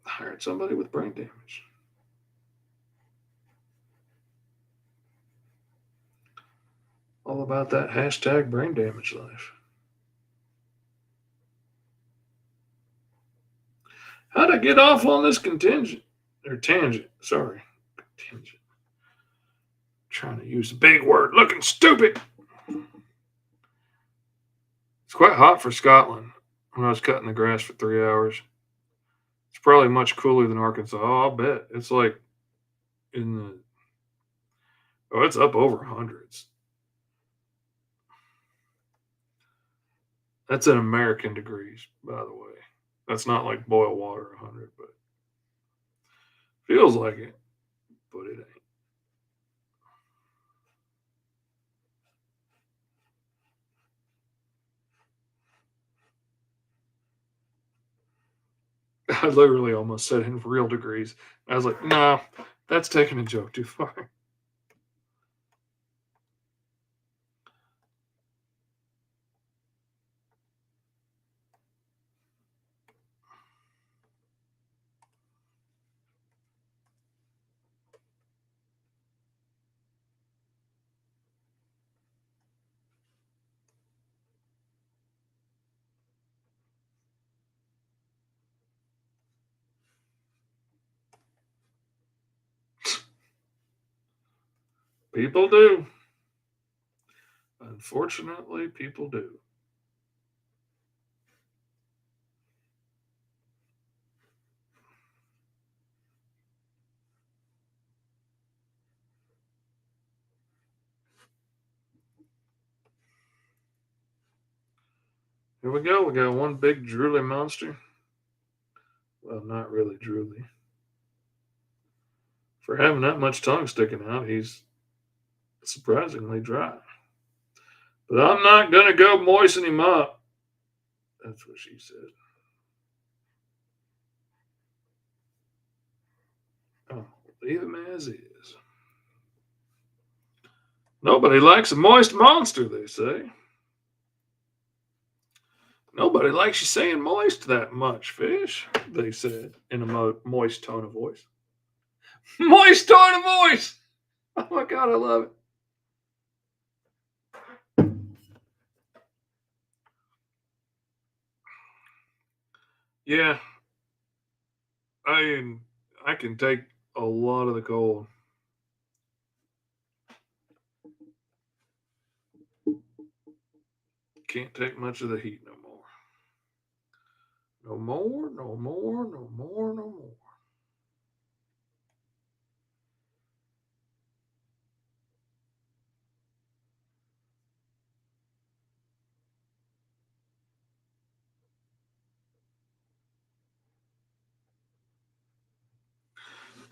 Hired somebody with brain damage. All about that hashtag brain damage life. How'd I get off on this contingent? Or tangent, sorry. Contingent. Trying to use a big word, looking stupid. It's quite hot for Scotland when I was cutting the grass for 3 hours. It's probably much cooler than Arkansas. Oh, I'll bet. It's like in the, oh, it's up over hundreds. That's in American degrees, by the way. That's not like boil water 100, but feels like it, but it ain't. I literally almost said in real degrees. I was like, nah, that's taking a joke too far. People do. Unfortunately, people do. Here we go. We got one big drooly monster. Well, not really drooly. For having that much tongue sticking out, he's surprisingly dry. But I'm not going to go moisten him up. That's what she said. Oh, leave him as is. Nobody likes a moist monster, they say. Nobody likes you saying moist that much, fish, they said in a moist tone of voice. Moist tone of voice! Oh my God, I love it. Yeah, I I can take a lot of the cold. Can't take much of the heat no more. No more, no more, no more, no more.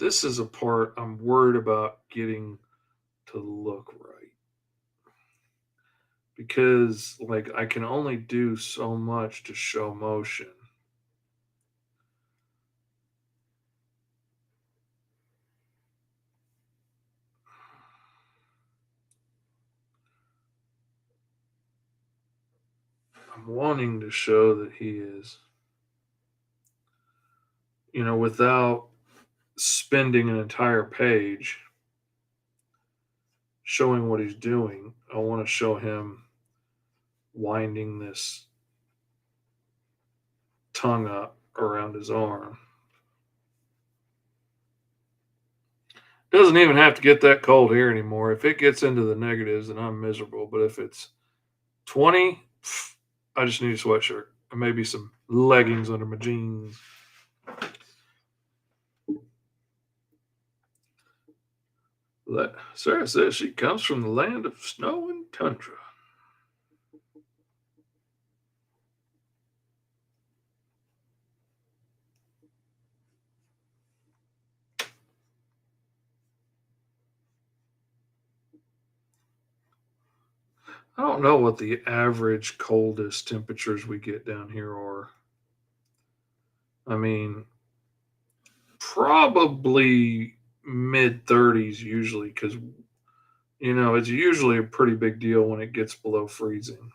this is a part I'm worried about getting to look right because, like, I can only do so much to show motion. I'm wanting to show that he is, without spending an entire page showing what he's doing. I want to show him winding this tongue up around his arm. Doesn't even have to get that cold here anymore. If it gets into the negatives, then I'm miserable. But if it's 20, I just need a sweatshirt and maybe some leggings under my jeans. Sarah says she comes from the land of snow and tundra. I don't know what the average coldest temperatures we get down here are. I mean, probably mid 30s usually, because it's usually a pretty big deal when it gets below freezing.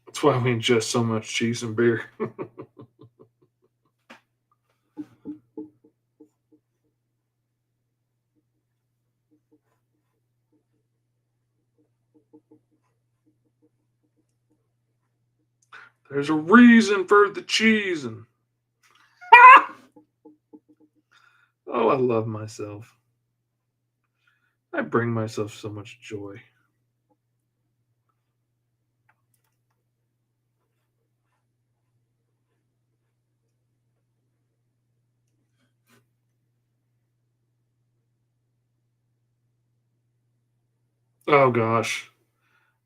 That's why we ingest so much cheese and beer. There's a reason for the cheese and oh, I love myself. I bring myself so much joy. Oh gosh.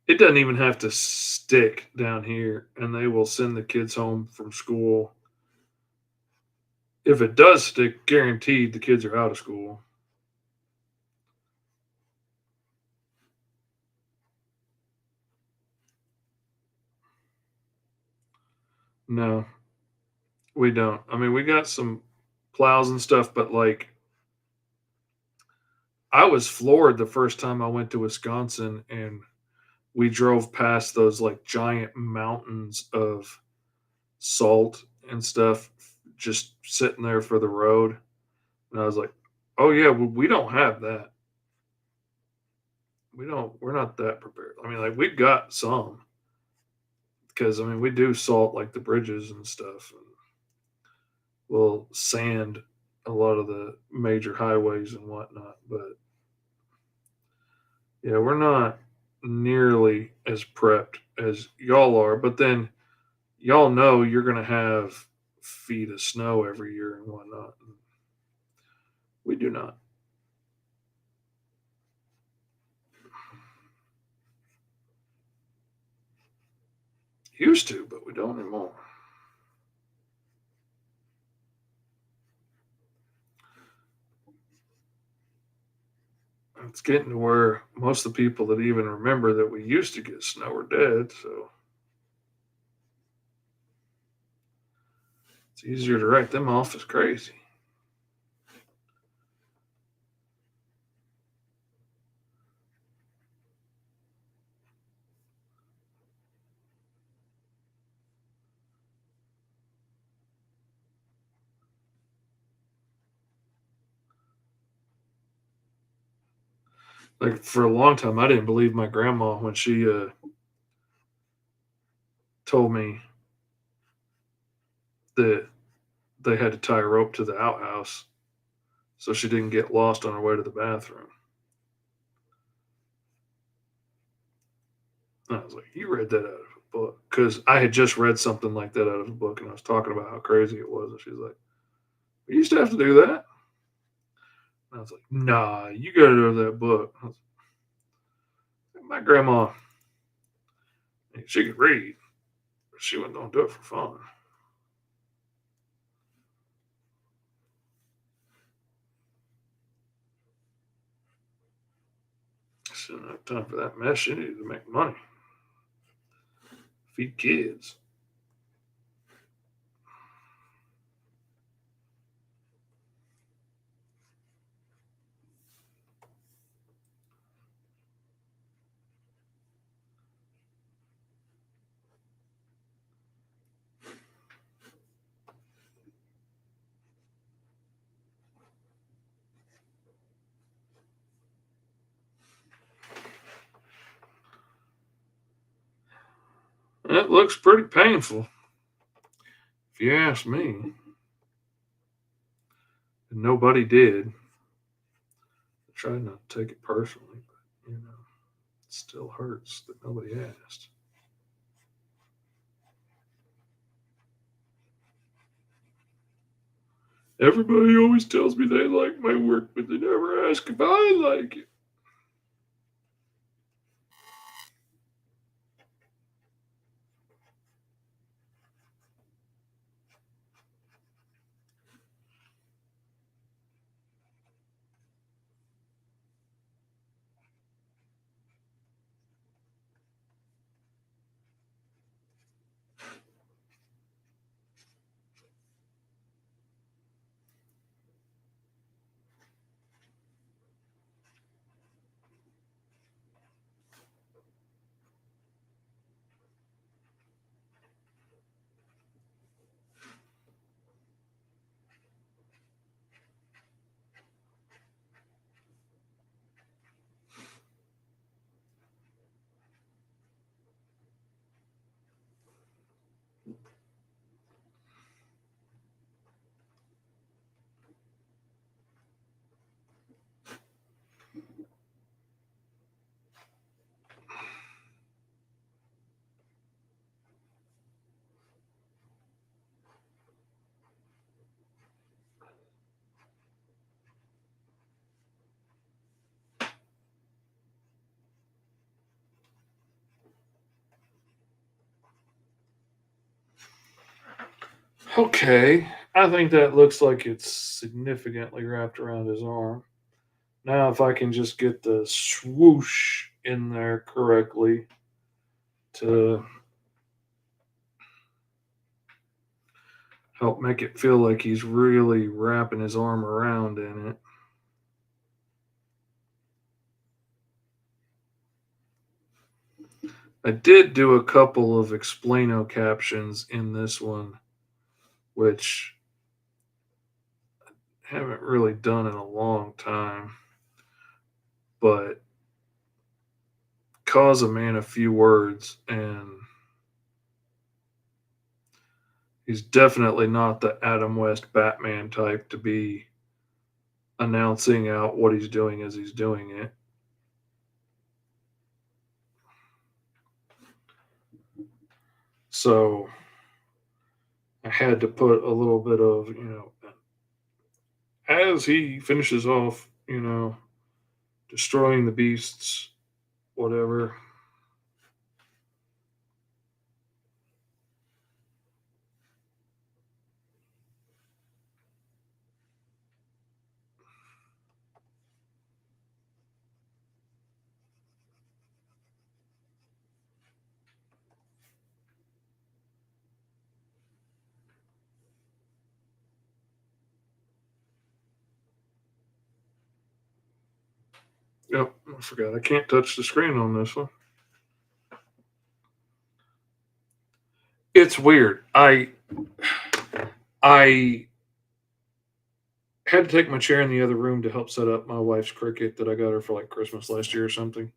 It doesn't even have to stick down here, and they will send the kids home from school. If it does stick, guaranteed the kids are out of school. No, we don't. I mean, we got some plows and stuff, but like I was floored the first time I went to Wisconsin and we drove past those like giant mountains of salt and stuff just sitting there for the road. And I was like, oh, yeah, we don't have that. We're not that prepared. I mean, like, we've got some because, I mean, we do salt like the bridges and stuff. And we'll sand a lot of the major highways and whatnot. But yeah, we're not nearly as prepped as y'all are. But then y'all know you're going to have feet of snow every year and whatnot. We do not. Used to, but we don't anymore. It's getting to where most of the people that even remember that we used to get snow are dead. So it's easier to write them off as crazy. Like for a long time, I didn't believe my grandma when she told me that they had to tie a rope to the outhouse so she didn't get lost on her way to the bathroom. And I was like, "You read that out of a book?" Because I had just read something like that out of a book, and I was talking about how crazy it was, and she's like, "We used to have to do that." And I was like, "Nah, you got it out of that book." I was like, "My grandma, she could read, but she wasn't gonna do it for fun. She didn't have time for that mess. She needed to make money, feed kids." It looks pretty painful, if you ask me. And nobody did. I tried not to take it personally, but it still hurts that nobody asked. Everybody always tells me they like my work, but they never ask if I like it. Okay, I think that looks like it's significantly wrapped around his arm. Now, if I can just get the swoosh in there correctly to help make it feel like he's really wrapping his arm around in it. I did do a couple of explaino captions in this one, which I haven't really done in a long time, but cause a man a few words, and he's definitely not the Adam West Batman type to be announcing out what he's doing as he's doing it. So I had to put a little bit of, as he finishes off, destroying the beasts, whatever. Yep, I forgot. I can't touch the screen on this one. It's weird. I had to take my chair in the other room to help set up my wife's Cricut that I got her for like Christmas last year or something.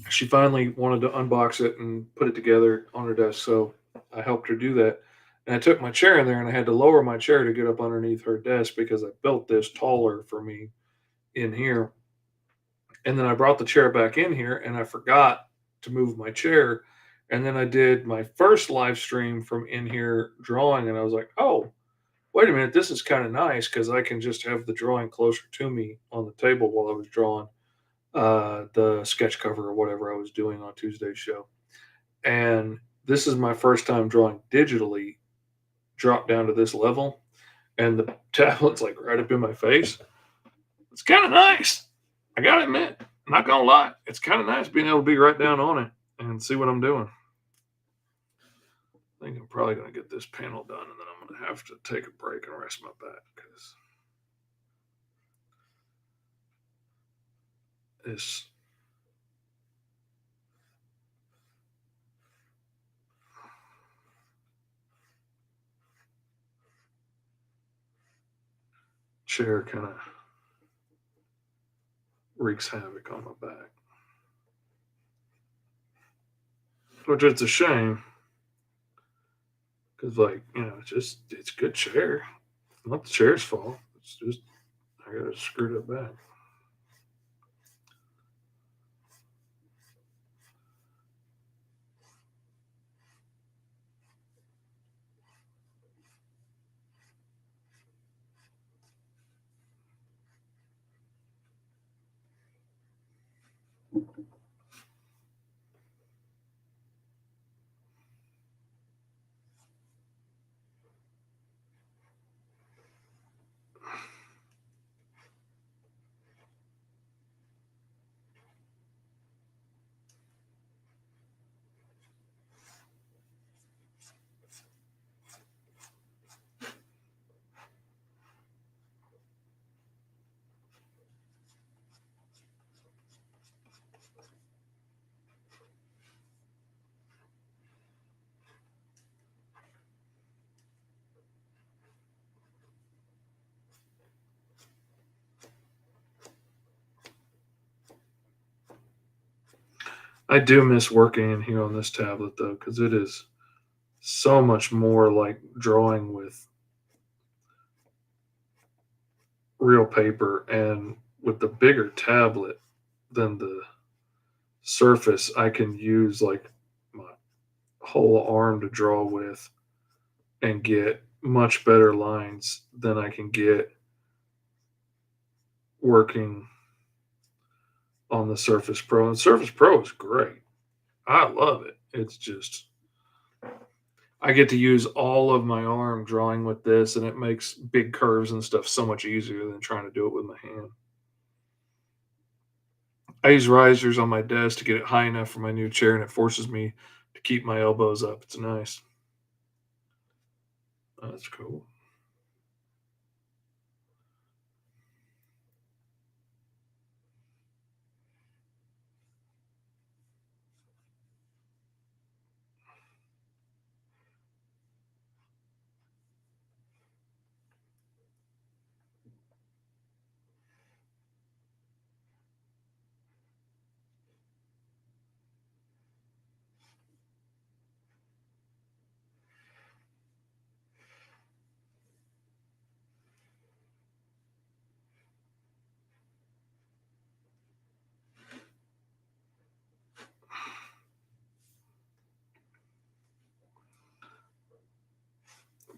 She finally wanted to unbox it and put it together on her desk, so I helped her do that. And I took my chair in there and I had to lower my chair to get up underneath her desk because I built this taller for me in here. And then I brought the chair back in here and I forgot to move my chair. And then I did my first live stream from in here drawing, and I was like, oh, wait a minute, this is kind of nice because I can just have the drawing closer to me on the table while I was drawing the sketch cover or whatever I was doing on Tuesday's show. And this is my first time drawing digitally, drop down to this level, and the tablet's like right up in my face. It's kind of nice. I gotta admit, I'm not gonna lie, it's kind of nice being able to be right down on it and see what I'm doing. I think I'm probably gonna get this panel done, and then I'm gonna have to take a break and rest my back because this chair kind of wreaks havoc on my back, which it's a shame because, like, it's a good chair. It's not the chair's fault. It's just I got a screwed up back. I do miss working in here on this tablet though, because it is so much more like drawing with real paper, and with the bigger tablet than the Surface, I can use like my whole arm to draw with and get much better lines than I can get working on the Surface Pro. And Surface Pro is great. I love it. It's just I get to use all of my arm drawing with this, and it makes big curves and stuff so much easier than trying to do it with my hand. I use risers on my desk to get it high enough for my new chair, and it forces me to keep my elbows up. It's nice. Oh, that's cool.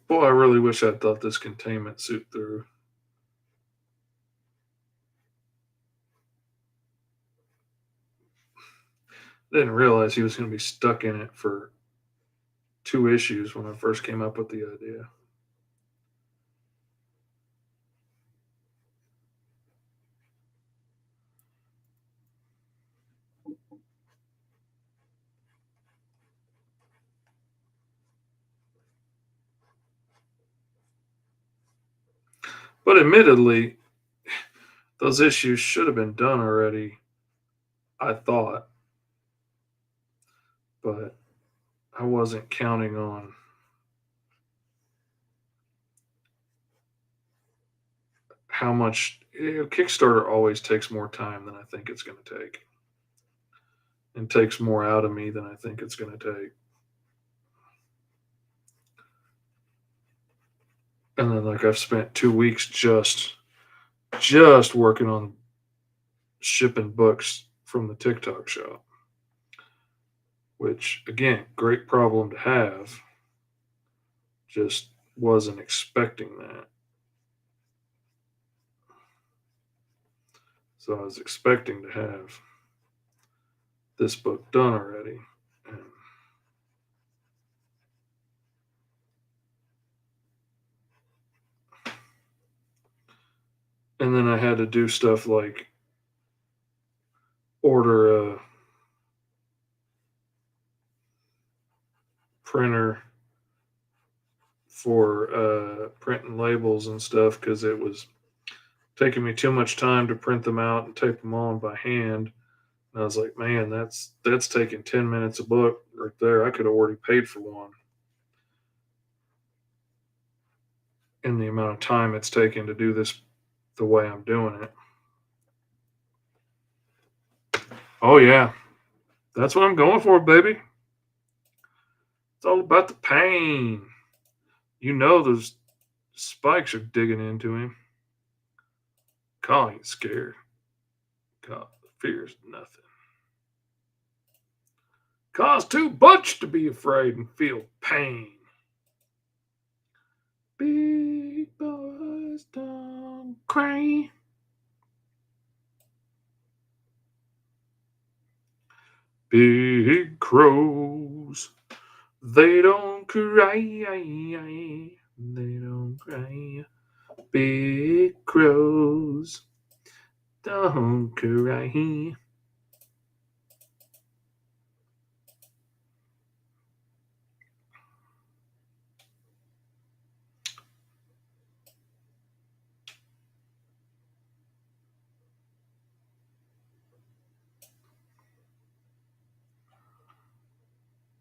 Boy, I really wish I'd thought this containment suit through. Didn't realize he was going to be stuck in it for 2 issues when I first came up with the idea. But admittedly, those issues should have been done already, I thought, but I wasn't counting on how much Kickstarter always takes more time than I think it's going to take, and takes more out of me than I think it's going to take. And then, like, I've spent 2 weeks just working on shipping books from the TikTok shop, which again, great problem to have. Just wasn't expecting that. So I was expecting to have this book done already. And then I had to do stuff like order a printer for printing labels and stuff because it was taking me too much time to print them out and tape them on by hand. And I was like, man, that's taking 10 minutes a book right there. I could have already paid for one in the amount of time it's taken to do this the way I'm doing it. Oh yeah, that's what I'm going for, baby. It's all about the pain. You know those spikes are digging into him. Carl ain't scared. Carl fears nothing. Carl's too much to be afraid and feel pain. Big boys don't cry. Big crows, they don't cry. They don't cry. Big crows don't cry.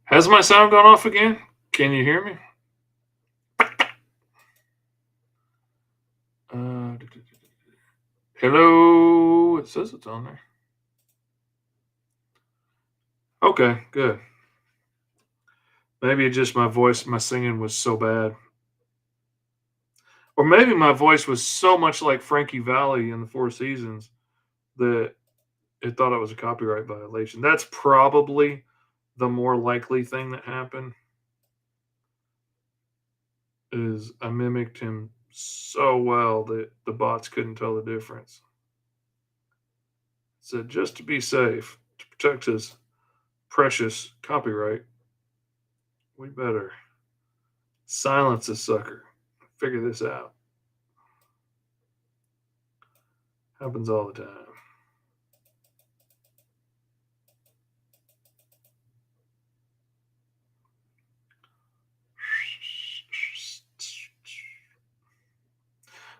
Has my sound gone off again? Can you hear me? Hello. It says it's on there. Okay, good. Maybe it's just my voice, my singing was so bad. Or maybe my voice was so much like Frankie Valli in the Four Seasons that it thought it was a copyright violation. That's probably the more likely thing that happened is I mimicked him so well that the bots couldn't tell the difference. So just to be safe, to protect his precious copyright, we better silence this sucker. Figure this out. Happens all the time.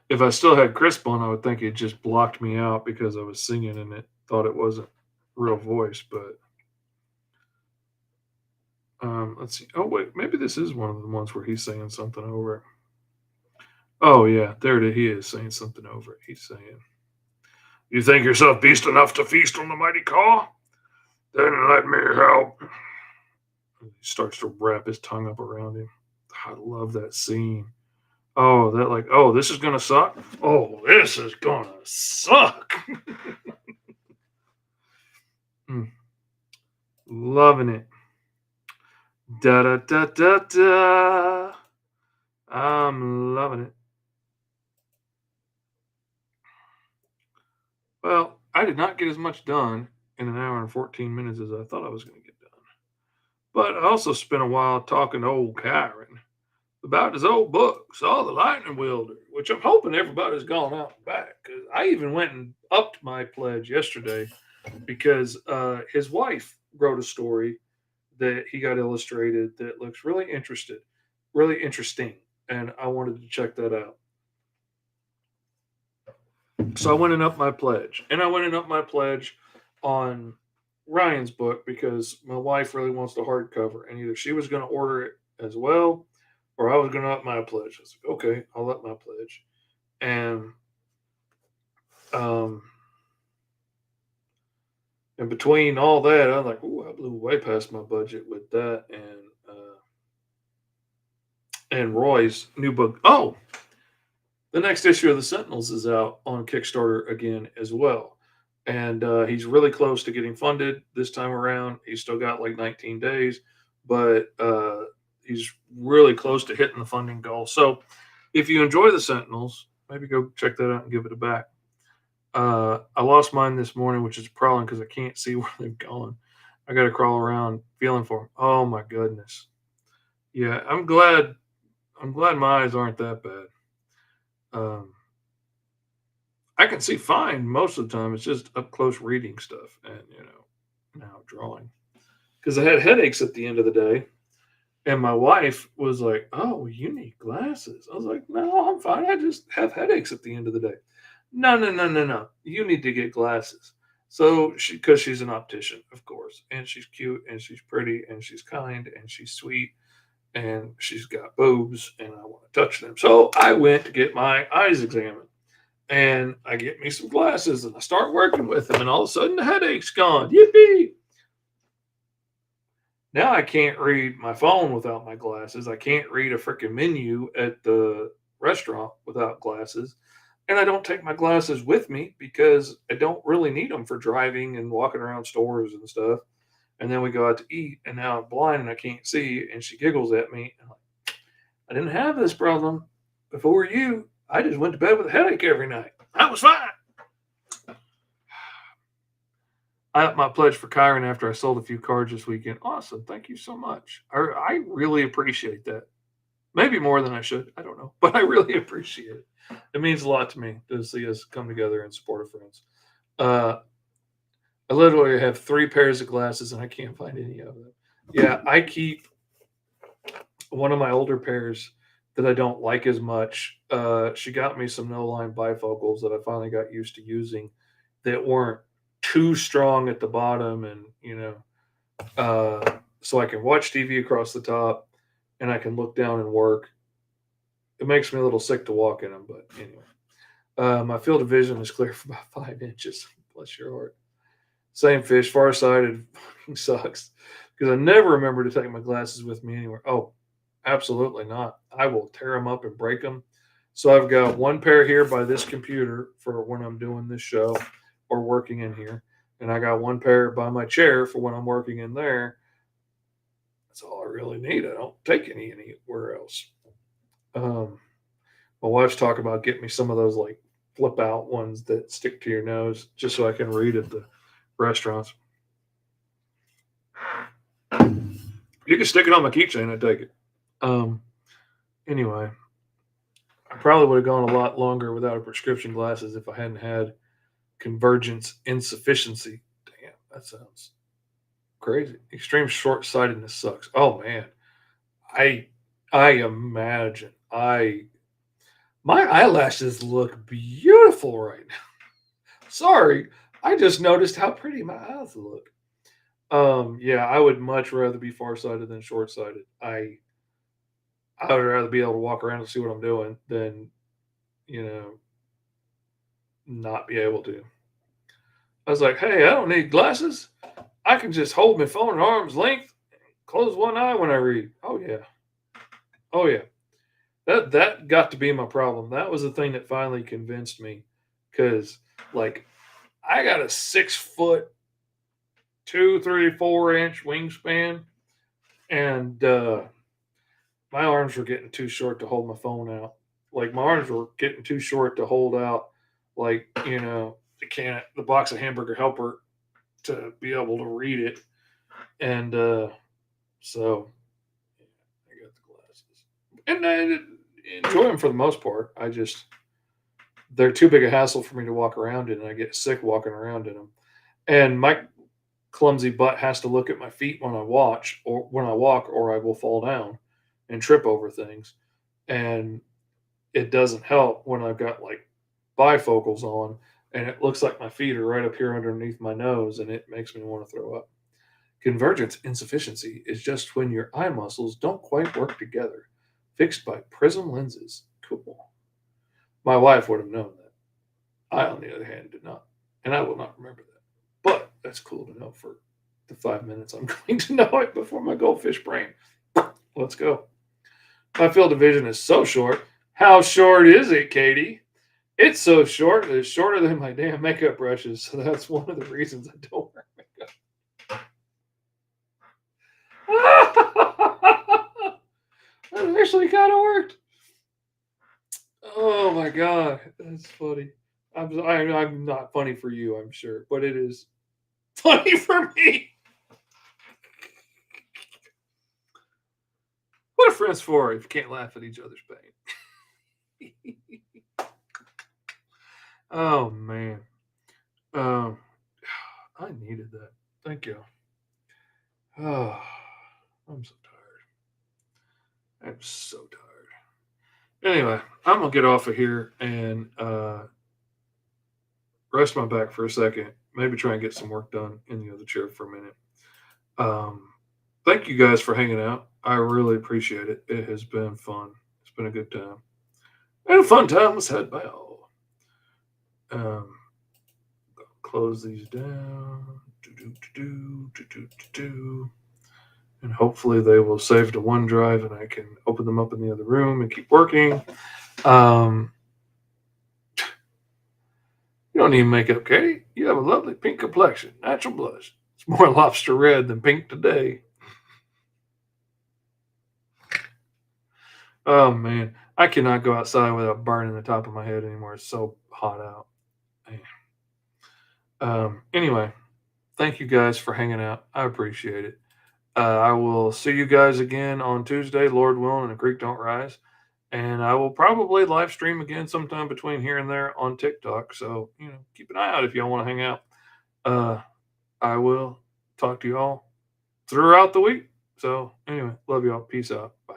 If I still had Crisp on, I would think it just blocked me out because I was singing and it thought it wasn't real voice. But let's see. Oh wait, maybe this is one of the ones where he's saying something over it. Oh yeah, there it is. He is saying something over it. He's saying, "You think yourself beast enough to feast on the mighty caw? Then let me help." He starts to wrap his tongue up around him. I love that scene. Oh, that like, oh, this is gonna suck. Oh, this is gonna suck. Loving it. Da da da da da. I'm loving it. Well, I did not get as much done in an hour and 14 minutes as I thought I was going to get done. But I also spent a while talking to old Kyron about his old book, Saw the Lightning Wielder, which I'm hoping everybody's gone out and back. 'Cause I even went and upped my pledge yesterday because his wife wrote a story that he got illustrated that looks really interesting, and I wanted to check that out. So I went and up my pledge, and I went and up my pledge on Ryan's book because my wife really wants the hardcover, and either she was going to order it as well, or I was going to up my pledge. I was like, okay, I'll up my pledge, and um, and between all that, I'm like, oh, I blew way past my budget with that, and Roy's new book. Oh, the next issue of the Sentinels is out on Kickstarter again as well. and he's really close to getting funded this time around. He's still got like 19 days, but he's really close to hitting the funding goal. So if you enjoy the Sentinels, maybe go check that out and give it a back. I lost mine this morning, which is a problem because I can't see where they've gone. I got to crawl around feeling for them. Oh my goodness. Yeah, I'm glad. I'm glad my eyes aren't that bad. Um, I can see fine most of the time. It's just up close reading stuff and now drawing because I had headaches at the end of the day. And my wife was like, "Oh, you need glasses." I was like, "No, I'm fine. I just have headaches at the end of the day." No, no, no, no, no. You need to get glasses. So because she's an optician, of course, and she's cute and she's pretty and she's kind and she's sweet and she's got boobs and I want to touch them. So I went to get my eyes examined and I get me some glasses and I start working with them and all of a sudden the headache's gone. Yippee! Now I can't read my phone without my glasses. I can't read a freaking menu at the restaurant without glasses. And I don't take my glasses with me because I don't really need them for driving and walking around stores and stuff. And then we go out to eat, and now I'm blind and I can't see. And she giggles at me. I'm like, I didn't have this problem before you. I just went to bed with a headache every night. I was fine. I upped my pledge for Kyron after I sold a few cards this weekend. Awesome. Thank you so much. I really appreciate that. Maybe more than I should. I don't know. But I really appreciate it. It means a lot to me to see us come together and support our friends. Uh, I literally have 3 pairs of glasses and I can't find any of them. Yeah, I keep one of my older pairs that I don't like as much. She got me some no line bifocals that I finally got used to using that weren't too strong at the bottom and, so I can watch TV across the top and I can look down and work. It makes me a little sick to walk in them, but anyway. My field of vision is clear for about 5 inches. Bless your heart. Same fish, farsighted fucking sucks because I never remember to take my glasses with me anywhere. Oh, absolutely not. I will tear them up and break them. So I've got one pair here by this computer for when I'm doing this show or working in here. And I got one pair by my chair for when I'm working in there. That's all I really need. I don't take any anywhere else. Um, my wife's talking about getting me some of those like flip out ones that stick to your nose just so I can read at the restaurants. You can stick it on my keychain. I take it. Anyway, I probably would have gone a lot longer without a prescription glasses if I hadn't had convergence insufficiency. Damn, that sounds crazy. Extreme short sightedness sucks. Oh man, I I imagine my eyelashes look beautiful right now. Sorry, I just noticed how pretty my eyes look. Yeah, I would much rather be farsighted than short-sighted. I would rather be able to walk around and see what I'm doing than, you know, not be able to. I was like, "Hey, I don't need glasses. I can just hold my phone at arm's length, close one eye when I read." Oh yeah. Oh yeah. That got to be my problem. That was the thing that finally convinced me cuz like I got a 6 foot 2, 3, 4 inch wingspan and my arms were getting too short to hold my phone out. Like my arms were getting too short to hold out, like the box of hamburger helper to be able to read it. And so yeah, I got the glasses, and I enjoy them for the most part. They're too big a hassle for me to walk around in, and I get sick walking around in them. And my clumsy butt has to look at my feet when I watch or when I walk, or I will fall down and trip over things. And it doesn't help when I've got like bifocals on and it looks like my feet are right up here underneath my nose and it makes me want to throw up. Convergence insufficiency is just when your eye muscles don't quite work together, fixed by prism lenses. Cool. My wife would have known that. I, on the other hand, did not. And I will not remember that. But that's cool to know for the 5 minutes I'm going to know it before my goldfish brain. Let's go. My field of vision is so short. How short is it, Katie? It's so short. It's shorter than my damn makeup brushes. So that's one of the reasons I don't wear makeup. That actually kind of worked. Oh my god, that's funny. I'm not funny for you, I'm sure, but it is funny for me. What are friends for if you can't laugh at each other's pain? Oh man, um, I needed that. Thank you. Oh, I'm so tired. I'm so tired. Anyway, I'm gonna get off of here and rest my back for a second. Maybe try and get some work done in the other chair for a minute. Um, Thank you guys for hanging out. I really appreciate it. It has been fun. It's been a good time. And a fun time was had by all. Um, close these down. Do. And hopefully they will save to OneDrive and I can open them up in the other room and keep working. You don't need makeup, Katie. You have a lovely pink complexion, natural blush. It's more lobster red than pink today. Oh man, I cannot go outside without burning the top of my head anymore. It's so hot out. Anyway, thank you guys for hanging out. I appreciate it. I will see you guys again on Tuesday, Lord willing, and the creek don't rise. And I will probably live stream again sometime between here and there on TikTok. So, keep an eye out if y'all want to hang out. I will talk to you all throughout the week. So, anyway, love y'all. Peace out. Bye.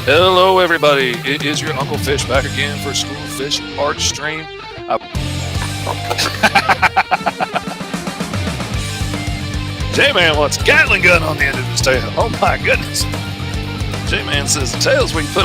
Hello, everybody. It is your Uncle Fish back again for School Fish Art Stream. J-Man wants a Gatling gun on the end of his tail. Oh, my goodness. J-Man says the tail's where you put